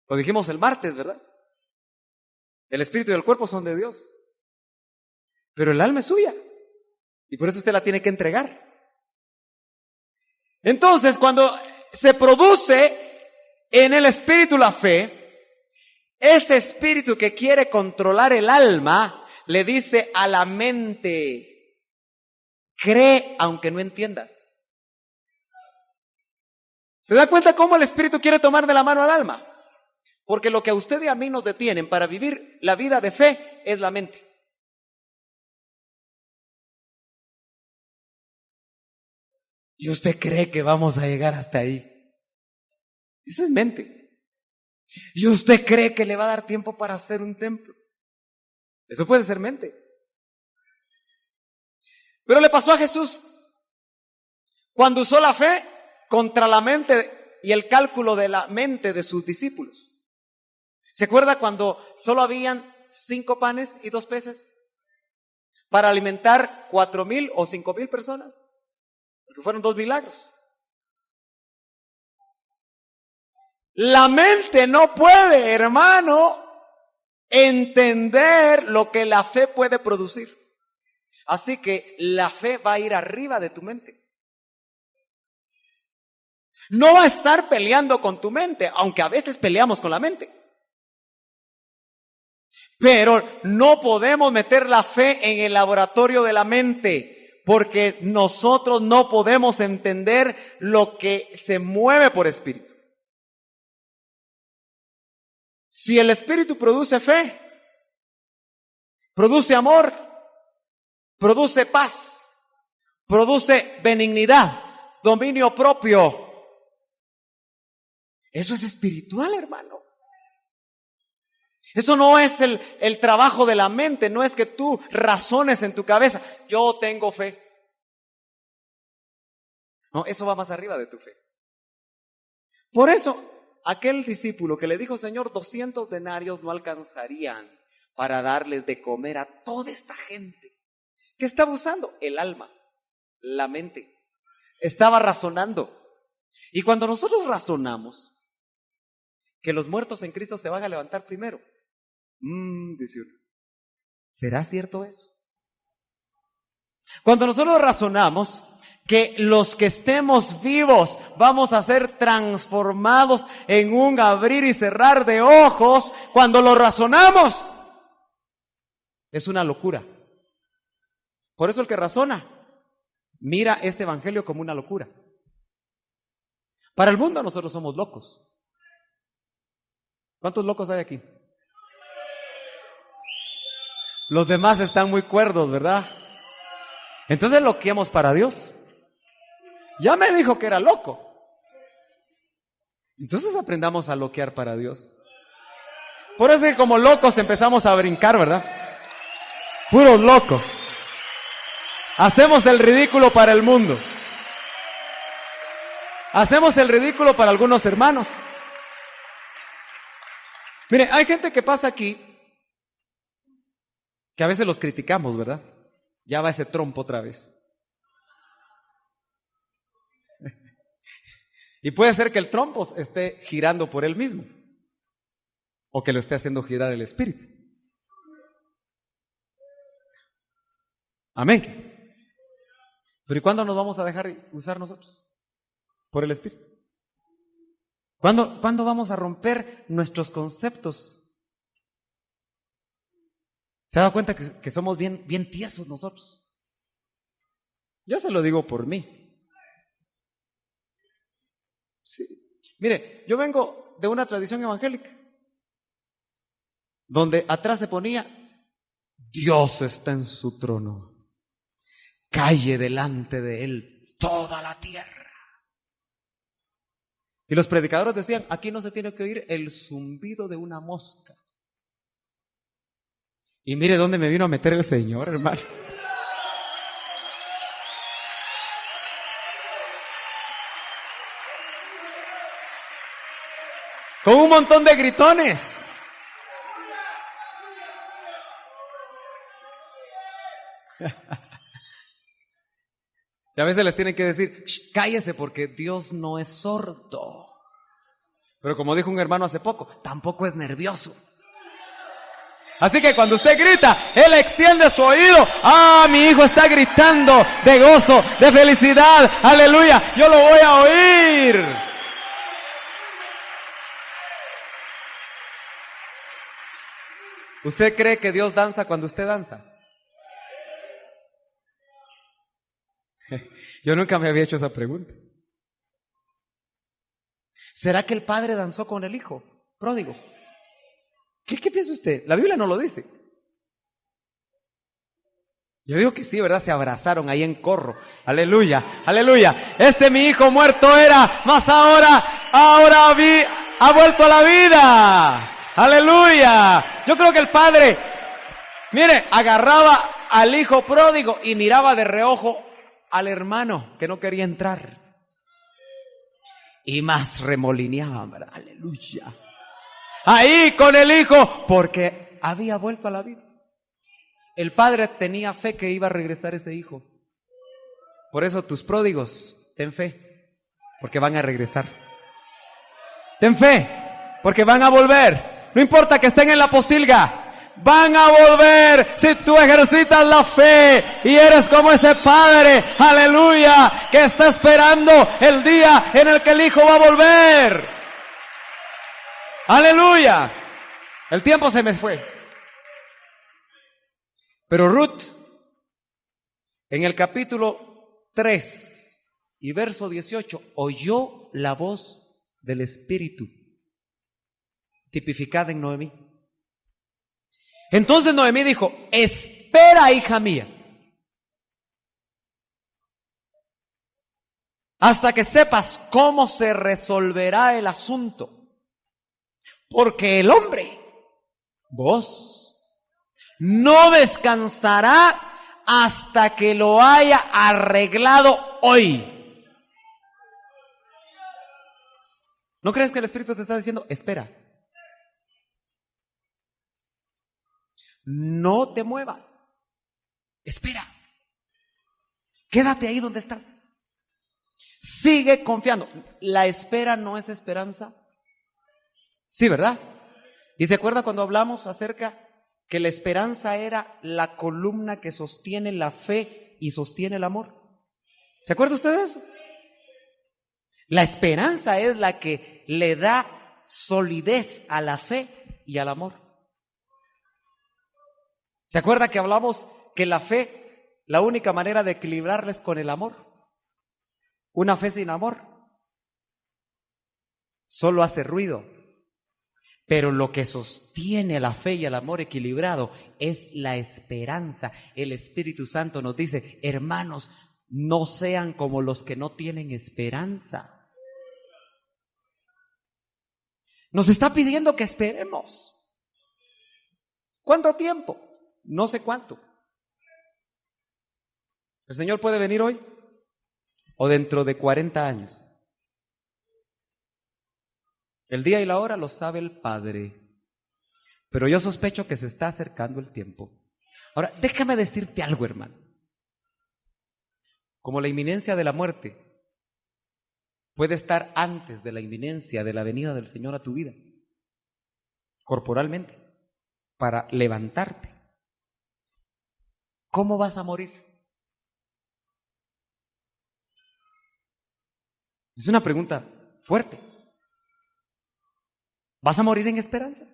Lo dijimos el martes, ¿verdad? El espíritu y el cuerpo son de Dios. Pero el alma es suya. Y por eso usted la tiene que entregar. Entonces, cuando se produce en el espíritu la fe, ese espíritu que quiere controlar el alma, le dice a la mente, cree aunque no entiendas. ¿Se da cuenta cómo el espíritu quiere tomar de la mano al alma? Porque lo que a usted y a mí nos detienen para vivir la vida de fe es la mente. ¿Y usted cree que vamos a llegar hasta ahí? Esa es mente. ¿Y usted cree que le va a dar tiempo para hacer un templo? Eso puede ser mente. Pero le pasó a Jesús cuando usó la fe contra la mente y el cálculo de la mente de sus discípulos. ¿Se acuerda cuando solo habían 5 panes y 2 peces para alimentar 4,000 o 5,000 personas? Porque fueron 2 milagros. La mente no puede, hermano, entender lo que la fe puede producir. Así que la fe va a ir arriba de tu mente. No va a estar peleando con tu mente, aunque a veces peleamos con la mente. Pero no podemos meter la fe en el laboratorio de la mente, porque nosotros no podemos entender lo que se mueve por espíritu. Si el espíritu produce fe, produce amor, produce paz, produce benignidad, dominio propio. Eso es espiritual, hermano. Eso no es el trabajo de la mente, no es que tú razones en tu cabeza, yo tengo fe. No, eso va más arriba de tu fe. Por eso, aquel discípulo que le dijo, Señor, 200 denarios no alcanzarían para darles de comer a toda esta gente. ¿Qué estaba usando? El alma, la mente. Estaba razonando. Y cuando nosotros razonamos que los muertos en Cristo se van a levantar primero, dice uno, ¿será cierto eso? Cuando nosotros razonamos que los que estemos vivos vamos a ser transformados en un abrir y cerrar de ojos, cuando lo razonamos, es una locura. Por eso el que razona mira este evangelio como una locura. Para el mundo nosotros somos locos. ¿Cuántos locos hay aquí? Los demás están muy cuerdos, ¿verdad? Entonces loqueamos para Dios. Ya me dijo que era loco. Entonces aprendamos a loquear para Dios. Por eso es que como locos empezamos a brincar, ¿verdad? Puros locos. Hacemos el ridículo para el mundo. Hacemos el ridículo para algunos hermanos. Mire, hay gente que pasa aquí que a veces los criticamos, ¿verdad? Ya va ese trompo otra vez. Y puede ser que el trompo esté girando por él mismo, o que lo esté haciendo girar el espíritu. Amén. Pero ¿y cuándo nos vamos a dejar usar nosotros? Por el espíritu. ¿Cuándo vamos a romper nuestros conceptos? ¿Se ha dado cuenta que somos bien tiesos nosotros? Yo se lo digo por mí. Sí. Mire, yo vengo de una tradición evangélica donde atrás se ponía, Dios está en su trono, calle delante de él toda la tierra. Y los predicadores decían, aquí no se tiene que oír el zumbido de una mosca. Y mire dónde me vino a meter el Señor, hermano. Con un montón de gritones. Y a veces les tienen que decir, cállese porque Dios no es sordo. Pero como dijo un hermano hace poco, tampoco es nervioso. Así que cuando usted grita, Él extiende su oído. Ah, mi hijo está gritando de gozo, de felicidad. Aleluya, yo lo voy a oír. ¿Usted cree que Dios danza cuando usted danza? Yo nunca me había hecho esa pregunta. ¿Será que el padre danzó con el hijo pródigo? ¿Qué piensa usted? La Biblia no lo dice. Yo digo que sí, ¿verdad? Se abrazaron ahí en corro. Aleluya, aleluya. Mi hijo muerto era, mas ahora ha vuelto a la vida. Aleluya. Yo creo que el padre, mire, agarraba al hijo pródigo y miraba de reojo al hermano que no quería entrar. Y más remolineaban, ¿verdad? Aleluya. Ahí con el hijo, porque había vuelto a la vida. El padre tenía fe que iba a regresar ese hijo. Por eso tus pródigos, ten fe, porque van a regresar. Ten fe, porque van a volver. No importa que estén en la posilga. Van a volver si tú ejercitas la fe y eres como ese padre, aleluya, que está esperando el día en el que el hijo va a volver. Aleluya. El tiempo se me fue. Pero Ruth, en el capítulo 3 y verso 18, oyó la voz del Espíritu, tipificada en Noemí. Entonces Noemí dijo, espera, hija mía, hasta que sepas cómo se resolverá el asunto. Porque el hombre, vos, no descansará hasta que lo haya arreglado hoy. ¿No crees que el Espíritu te está diciendo, espera? No te muevas. Espera. Quédate ahí donde estás. Sigue confiando. La espera no es esperanza. Sí, ¿verdad? ¿Y se acuerda cuando hablamos acerca que la esperanza era la columna que sostiene la fe y sostiene el amor? ¿Se acuerda usted de eso? La esperanza es la que le da solidez a la fe y al amor. ¿Se acuerda que hablamos que la fe, la única manera de equilibrarla es con el amor? Una fe sin amor solo hace ruido. Pero lo que sostiene la fe y el amor equilibrado es la esperanza. El Espíritu Santo nos dice, hermanos, no sean como los que no tienen esperanza. Nos está pidiendo que esperemos. ¿Cuánto tiempo? No sé cuánto. ¿El Señor puede venir hoy? ¿O dentro de 40 años? El día y la hora lo sabe el Padre. Pero yo sospecho que se está acercando el tiempo. Ahora, déjame decirte algo, hermano. Como la inminencia de la muerte puede estar antes de la inminencia de la venida del Señor a tu vida, corporalmente, para levantarte. ¿Cómo vas a morir? Es una pregunta fuerte. ¿Vas a morir en esperanza?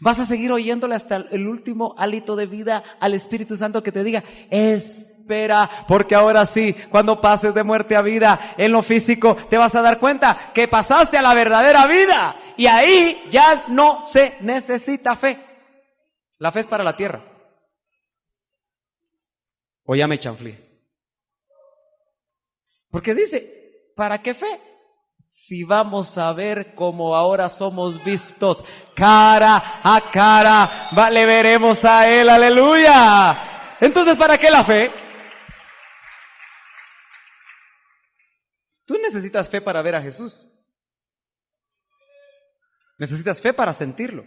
¿Vas a seguir oyéndole hasta el último hálito de vida al Espíritu Santo que te diga, espera, porque ahora sí, cuando pases de muerte a vida en lo físico, te vas a dar cuenta que pasaste a la verdadera vida y ahí ya no se necesita fe. La fe es para la tierra. O ya me chanflé. Porque dice, ¿para qué fe? Si vamos a ver como ahora somos vistos cara a cara, le veremos a Él, aleluya. Entonces, ¿para qué la fe? Tú necesitas fe para ver a Jesús. Necesitas fe para sentirlo.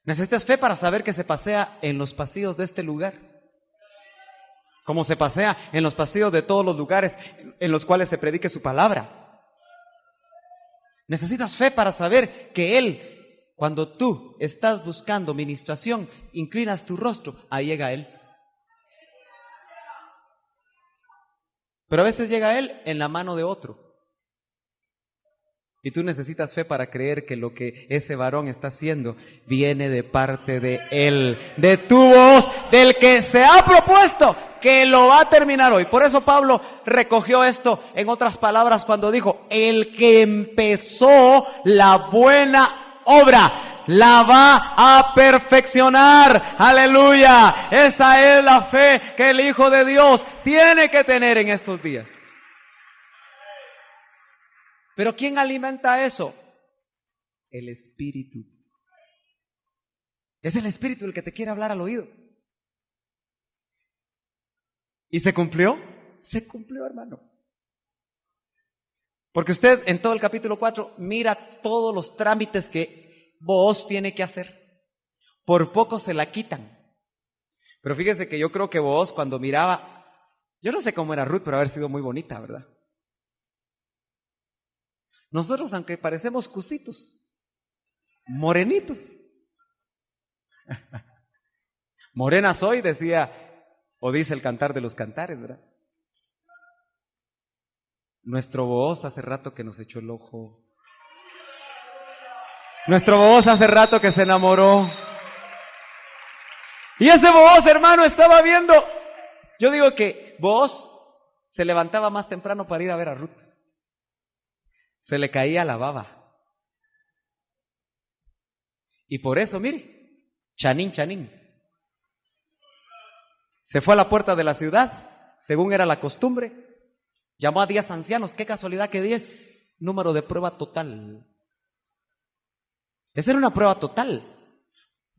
Necesitas fe para saber que se pasea en los pasillos de este lugar. como se pasea en los pasillos de todos los lugares en los cuales se predique su palabra. Necesitas fe para saber que Él, cuando tú estás buscando ministración, inclinas tu rostro, ahí llega Él. Pero a veces llega Él en la mano de otro. Y tú necesitas fe para creer que lo que ese varón está haciendo viene de parte de Él, de tu voz, del que se ha propuesto que lo va a terminar hoy. Por eso Pablo recogió esto en otras palabras cuando dijo: el que empezó la buena obra la va a perfeccionar. Aleluya. Esa es la fe que el Hijo de Dios tiene que tener en estos días. Pero ¿quién alimenta eso? El Espíritu. Es el Espíritu el que te quiere hablar al oído. ¿Y se cumplió? Se cumplió, hermano. Porque usted en todo el capítulo 4 mira todos los trámites que Booz tiene que hacer. Por poco se la quitan. Pero fíjese que yo creo que Booz, cuando miraba, yo no sé cómo era Ruth, pero haber sido muy bonita, ¿verdad? Nosotros, aunque parecemos cusitos, morenitos. Morena soy, decía, o dice el Cantar de los Cantares, ¿verdad? Nuestro Booz hace rato que nos echó el ojo. Nuestro Booz hace rato que se enamoró. Y ese Booz, hermano, estaba viendo. Yo digo que Booz se levantaba más temprano para ir a ver a Ruth. Se le caía la baba. Y por eso, mire, chanín, chanín. Se fue a la puerta de la ciudad, según era la costumbre. Llamó a 10 ancianos. Qué casualidad que 10, número de prueba total. Esa era una prueba total.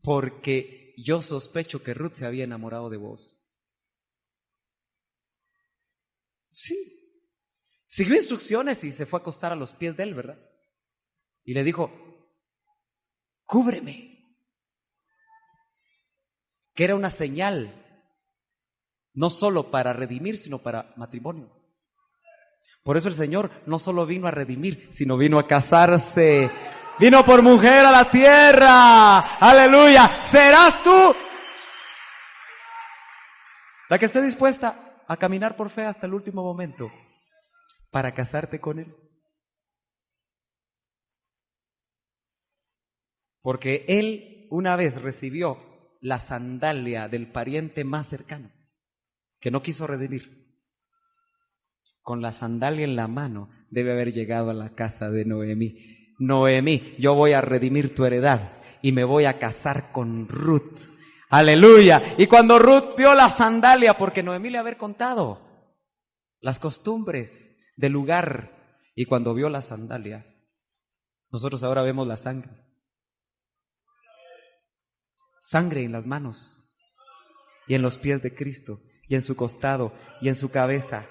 Porque yo sospecho que Ruth se había enamorado de vos. Sí. Siguió instrucciones y se fue a acostar a los pies de él, ¿verdad? Y le dijo: cúbreme. Que era una señal, no solo para redimir, sino para matrimonio. Por eso el Señor no solo vino a redimir, sino vino a casarse. Vino por mujer a la tierra. Aleluya. ¿Serás tú la que esté dispuesta a caminar por fe hasta el último momento para casarte con Él? Porque Él una vez recibió la sandalia del pariente más cercano, que no quiso redimir. Con la sandalia en la mano debe haber llegado a la casa de Noemí. Noemí, yo voy a redimir tu heredad y me voy a casar con Ruth. Aleluya. Y cuando Ruth vio la sandalia, porque Noemí le había contado las costumbres del lugar, y cuando vio la sandalia, nosotros ahora vemos la sangre. Sangre en las manos y en los pies de Cristo y en su costado y en su cabeza.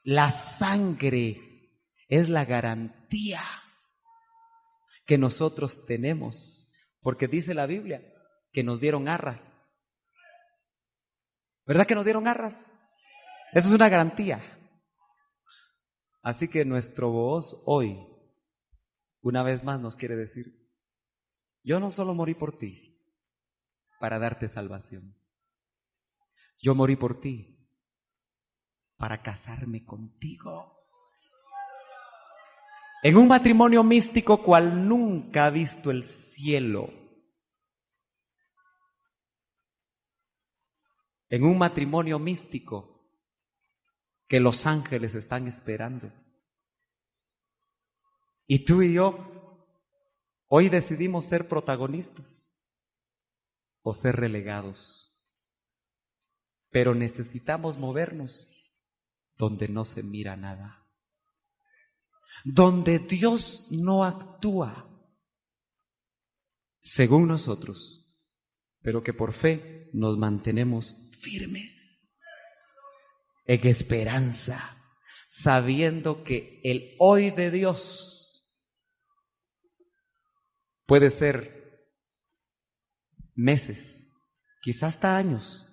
La sangre es la garantía que nosotros tenemos, porque dice la Biblia que nos dieron arras. ¿Verdad que nos dieron arras? Eso es una garantía. Así que nuestro Booz hoy, una vez más, nos quiere decir: yo no solo morí por ti para darte salvación, yo morí por ti para casarme contigo. En un matrimonio místico cual nunca ha visto el cielo. En un matrimonio místico que los ángeles están esperando. Y tú y yo hoy decidimos ser protagonistas o ser relegados. Pero necesitamos movernos donde no se mira nada, donde Dios no actúa según nosotros, pero que por fe nos mantenemos firmes en esperanza, sabiendo que el hoy de Dios puede ser meses, quizás hasta años,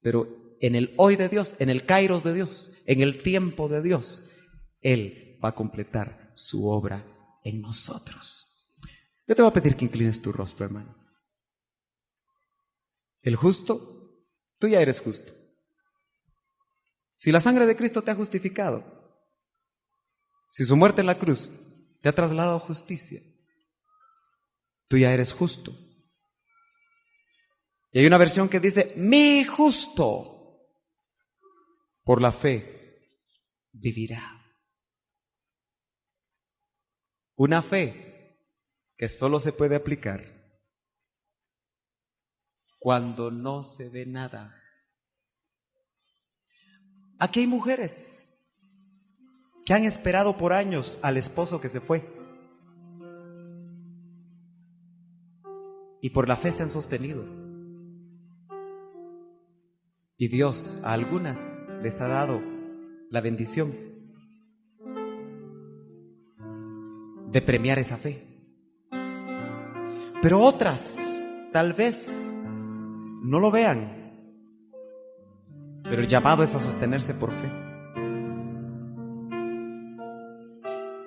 pero en el hoy de Dios, en el kairos de Dios, en el tiempo de Dios, Él va a completar su obra en nosotros. Yo te voy a pedir que inclines tu rostro, hermano. El justo, tú ya eres justo. Si la sangre de Cristo te ha justificado, si su muerte en la cruz te ha trasladado a justicia, tú ya eres justo. Y hay una versión que dice, mi justo, por la fe, vivirá. Una fe que solo se puede aplicar cuando no se ve nada. Aquí hay mujeres que han esperado por años al esposo que se fue y por la fe se han sostenido. Y Dios a algunas les ha dado la bendición de premiar esa fe. Pero otras tal vez no lo vean, pero el llamado es a sostenerse por fe.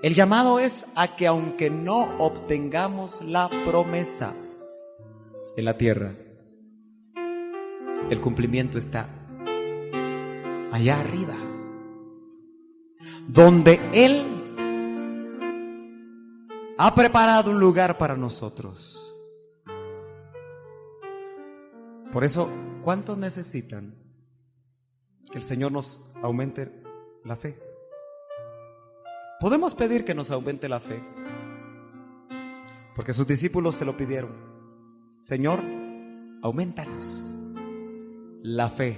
El llamado es a que aunque no obtengamos la promesa en la tierra, el cumplimiento está allá arriba, donde Él ha preparado un lugar para nosotros. Por eso, ¿cuántos necesitan que el Señor nos aumente la fe? Podemos pedir que nos aumente la fe, porque sus discípulos se lo pidieron. Señor, aumentanos la fe.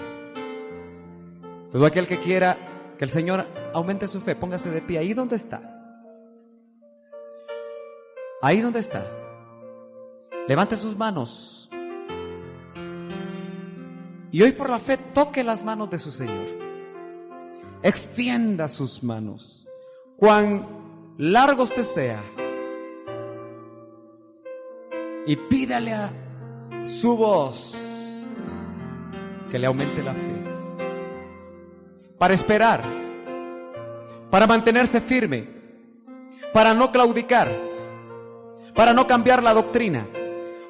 Todo aquel que quiera que el Señor aumente su fe, póngase de pie ahí donde está. Ahí donde está. Levante sus manos. Y hoy por la fe toque las manos de su Señor. Extienda sus manos. Cuán largo usted sea. Y pídale a su voz que le aumente la fe. Para esperar. Para mantenerse firme. Para no claudicar. Para no cambiar la doctrina.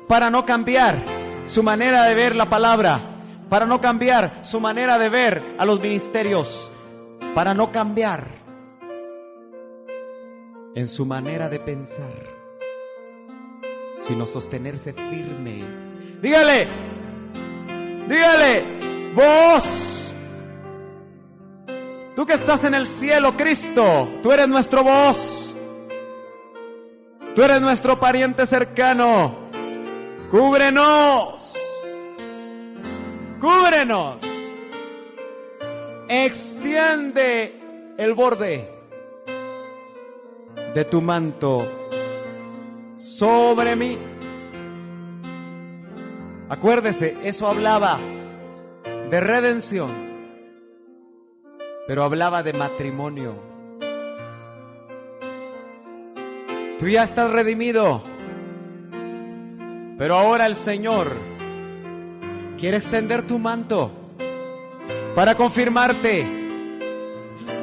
Para no cambiar su manera de ver la palabra. Para no cambiar su manera de ver a los ministerios, para no cambiar en su manera de pensar, sino sostenerse firme. Dígale, vos, tú que estás en el cielo, Cristo, tú eres nuestro vos, tú eres nuestro pariente cercano, cúbrenos. Cúbrenos, extiende el borde de tu manto sobre mí. Acuérdese, eso hablaba de redención, pero hablaba de matrimonio. Tú ya estás redimido, pero ahora el Señor quiere extender tu manto para confirmarte,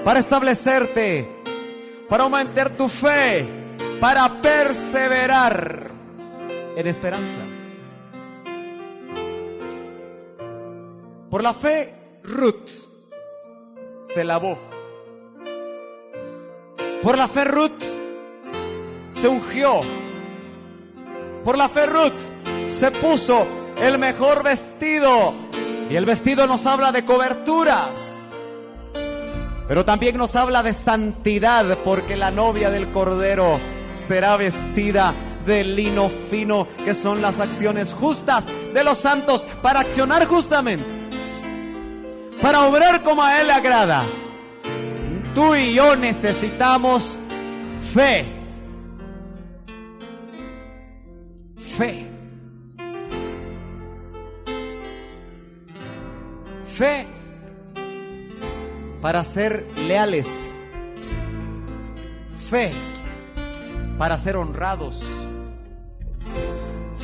para establecerte, para aumentar tu fe, para perseverar en esperanza. Por la fe, Ruth se lavó. Por la fe, Ruth se ungió. Por la fe, Ruth se puso el mejor vestido. Y el vestido nos habla de coberturas, pero también nos habla de santidad, porque la novia del Cordero será vestida de lino fino, que son las acciones justas de los santos, para accionar justamente, para obrar como a Él le agrada. Tú y yo necesitamos fe. Fe. Fe para ser leales. Fe para ser honrados.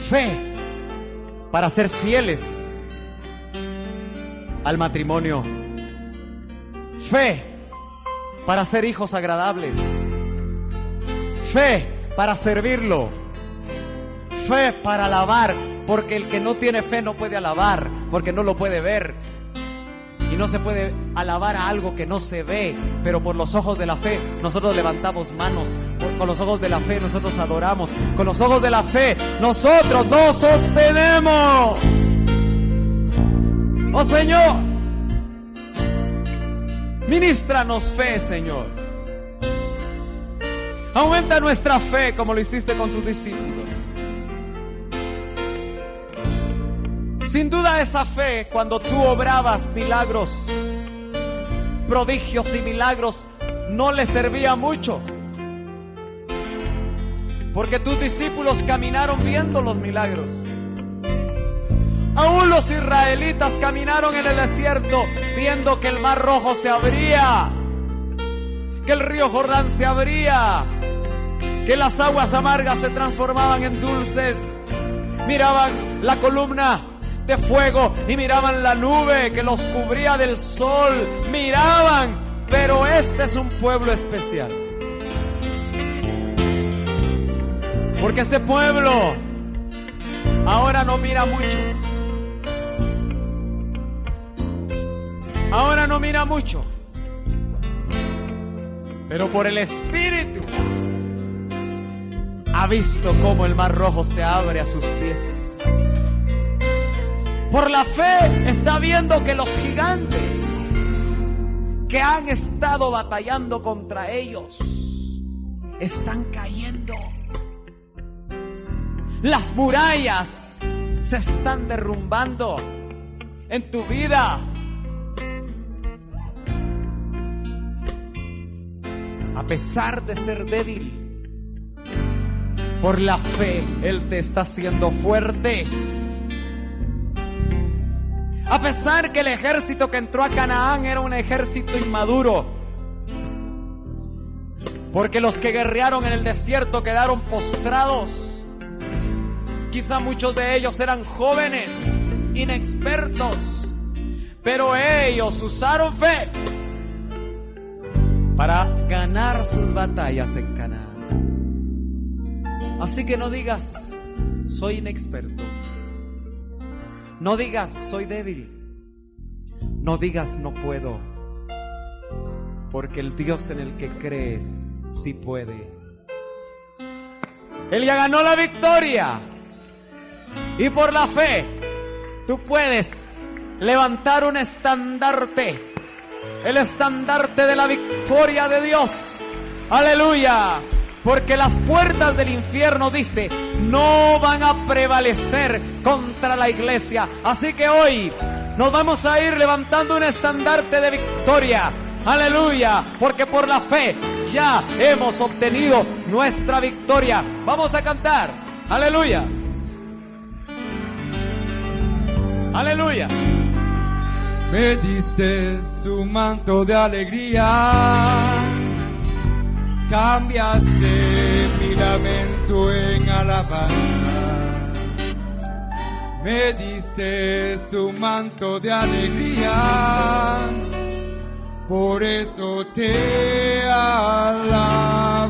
Fe para ser fieles. al matrimonio. Fe para ser hijos agradables. Fe para servirlo. Fe para alabar, porque el que no tiene fe no puede alabar, porque no lo puede ver. Y no se puede alabar a algo que no se ve, pero por los ojos de la fe nosotros levantamos manos. Con los ojos de la fe nosotros adoramos. Con los ojos de la fe nosotros nos sostenemos. Oh Señor, ministranos fe, Señor. Aumenta nuestra fe como lo hiciste con tus discípulos. Sin duda esa fe, cuando tú obrabas milagros, prodigios y milagros, no le servía mucho. Porque tus discípulos caminaron viendo los milagros. Aún los israelitas caminaron en el desierto viendo que el mar rojo se abría, que el río Jordán se abría, que las aguas amargas se transformaban en dulces. Miraban la columna de fuego y miraban la nube que los cubría del sol. Miraban, pero este es un pueblo especial. Porque este pueblo ahora no mira mucho. Ahora no mira mucho. Pero por el Espíritu ha visto cómo el mar rojo se abre a sus pies. Por la fe está viendo que los gigantes que han estado batallando contra ellos están cayendo. Las murallas se están derrumbando en tu vida. A pesar de ser débil, por la fe Él te está haciendo fuerte. A pesar que el ejército que entró a Canaán era un ejército inmaduro, porque los que guerrearon en el desierto quedaron postrados. Quizá muchos de ellos eran jóvenes, inexpertos, pero ellos usaron fe para ganar sus batallas en Canaán. Así que no digas, soy inexperto. No digas, soy débil. No digas, no puedo. Porque el Dios en el que crees, sí puede. Él ya ganó la victoria. Y por la fe, tú puedes levantar un estandarte. El estandarte de la victoria de Dios. ¡Aleluya! Porque las puertas del infierno, dice, no van a prevalecer contra la iglesia. Así que hoy nos vamos a ir levantando un estandarte de victoria. ¡Aleluya! Porque por la fe ya hemos obtenido nuestra victoria. Vamos a cantar. ¡Aleluya! ¡Aleluya! Me diste su manto de alegría, cambiaste mi lamento en alabanza. Me diste su manto de alegría, por eso te alabaré.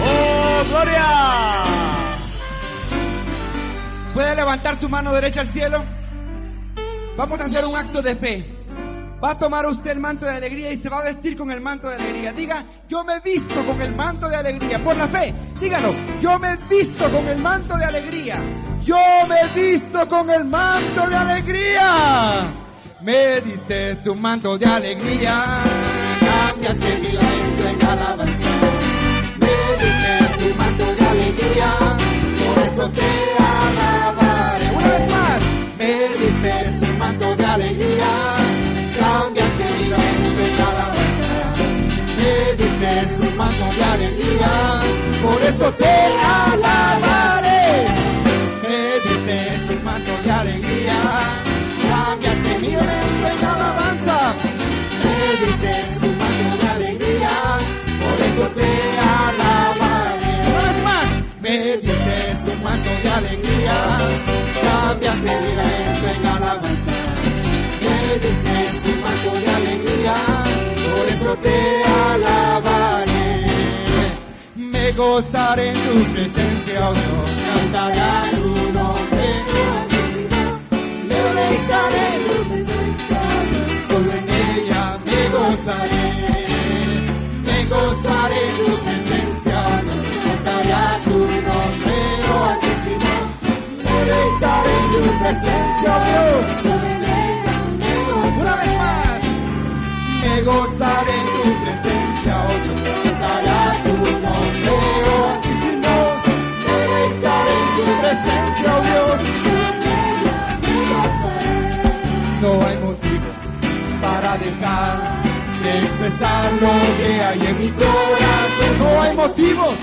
¡Oh, gloria! ¿Puede levantar su mano derecha al cielo? Vamos a hacer un acto de fe. Va a tomar usted el manto de alegría y se va a vestir con el manto de alegría. Diga, yo me visto con el manto de alegría. Por la fe, dígalo, yo me visto con el manto de alegría. Yo me visto con el manto de alegría. Me diste su manto de alegría, cambiaste mi lamento en alabanza. Me diste su manto de alegría, por eso te alabaré. Una vez más, me diste su manto de alegría, cambiaste mi lamento en alabanza. Me diste su manto de alegría, por eso te alabaré. Me diste su manto de alegría, cambiaste mi lamento en alabanza. Me diste su manto de alegría, por eso te alabaré. Una vez más, me diste su manto de alegría, vida entro en alabanza. Me diste un manto de alegría, por eso te alabaré. Me gozaré en tu presencia, oh Dios, cantaré a tu nombre. Me deleitaré en tu presencia, solo en ella me gozaré. Me gozaré en tu presencia, cantaré a tu nombre, oh Altísimo. Me deleitaré en tu presencia, oh Dios, solo en ella me gozaré. Una vez más. Me gozaré en tu presencia, oh Dios, cantaré a tu nombre, oh Altísimo. Me deleitaré en tu presencia, oh Dios, solo en ella me gozaré. No hay motivo para dejar de expresar lo que hay en mi corazón. No hay motivos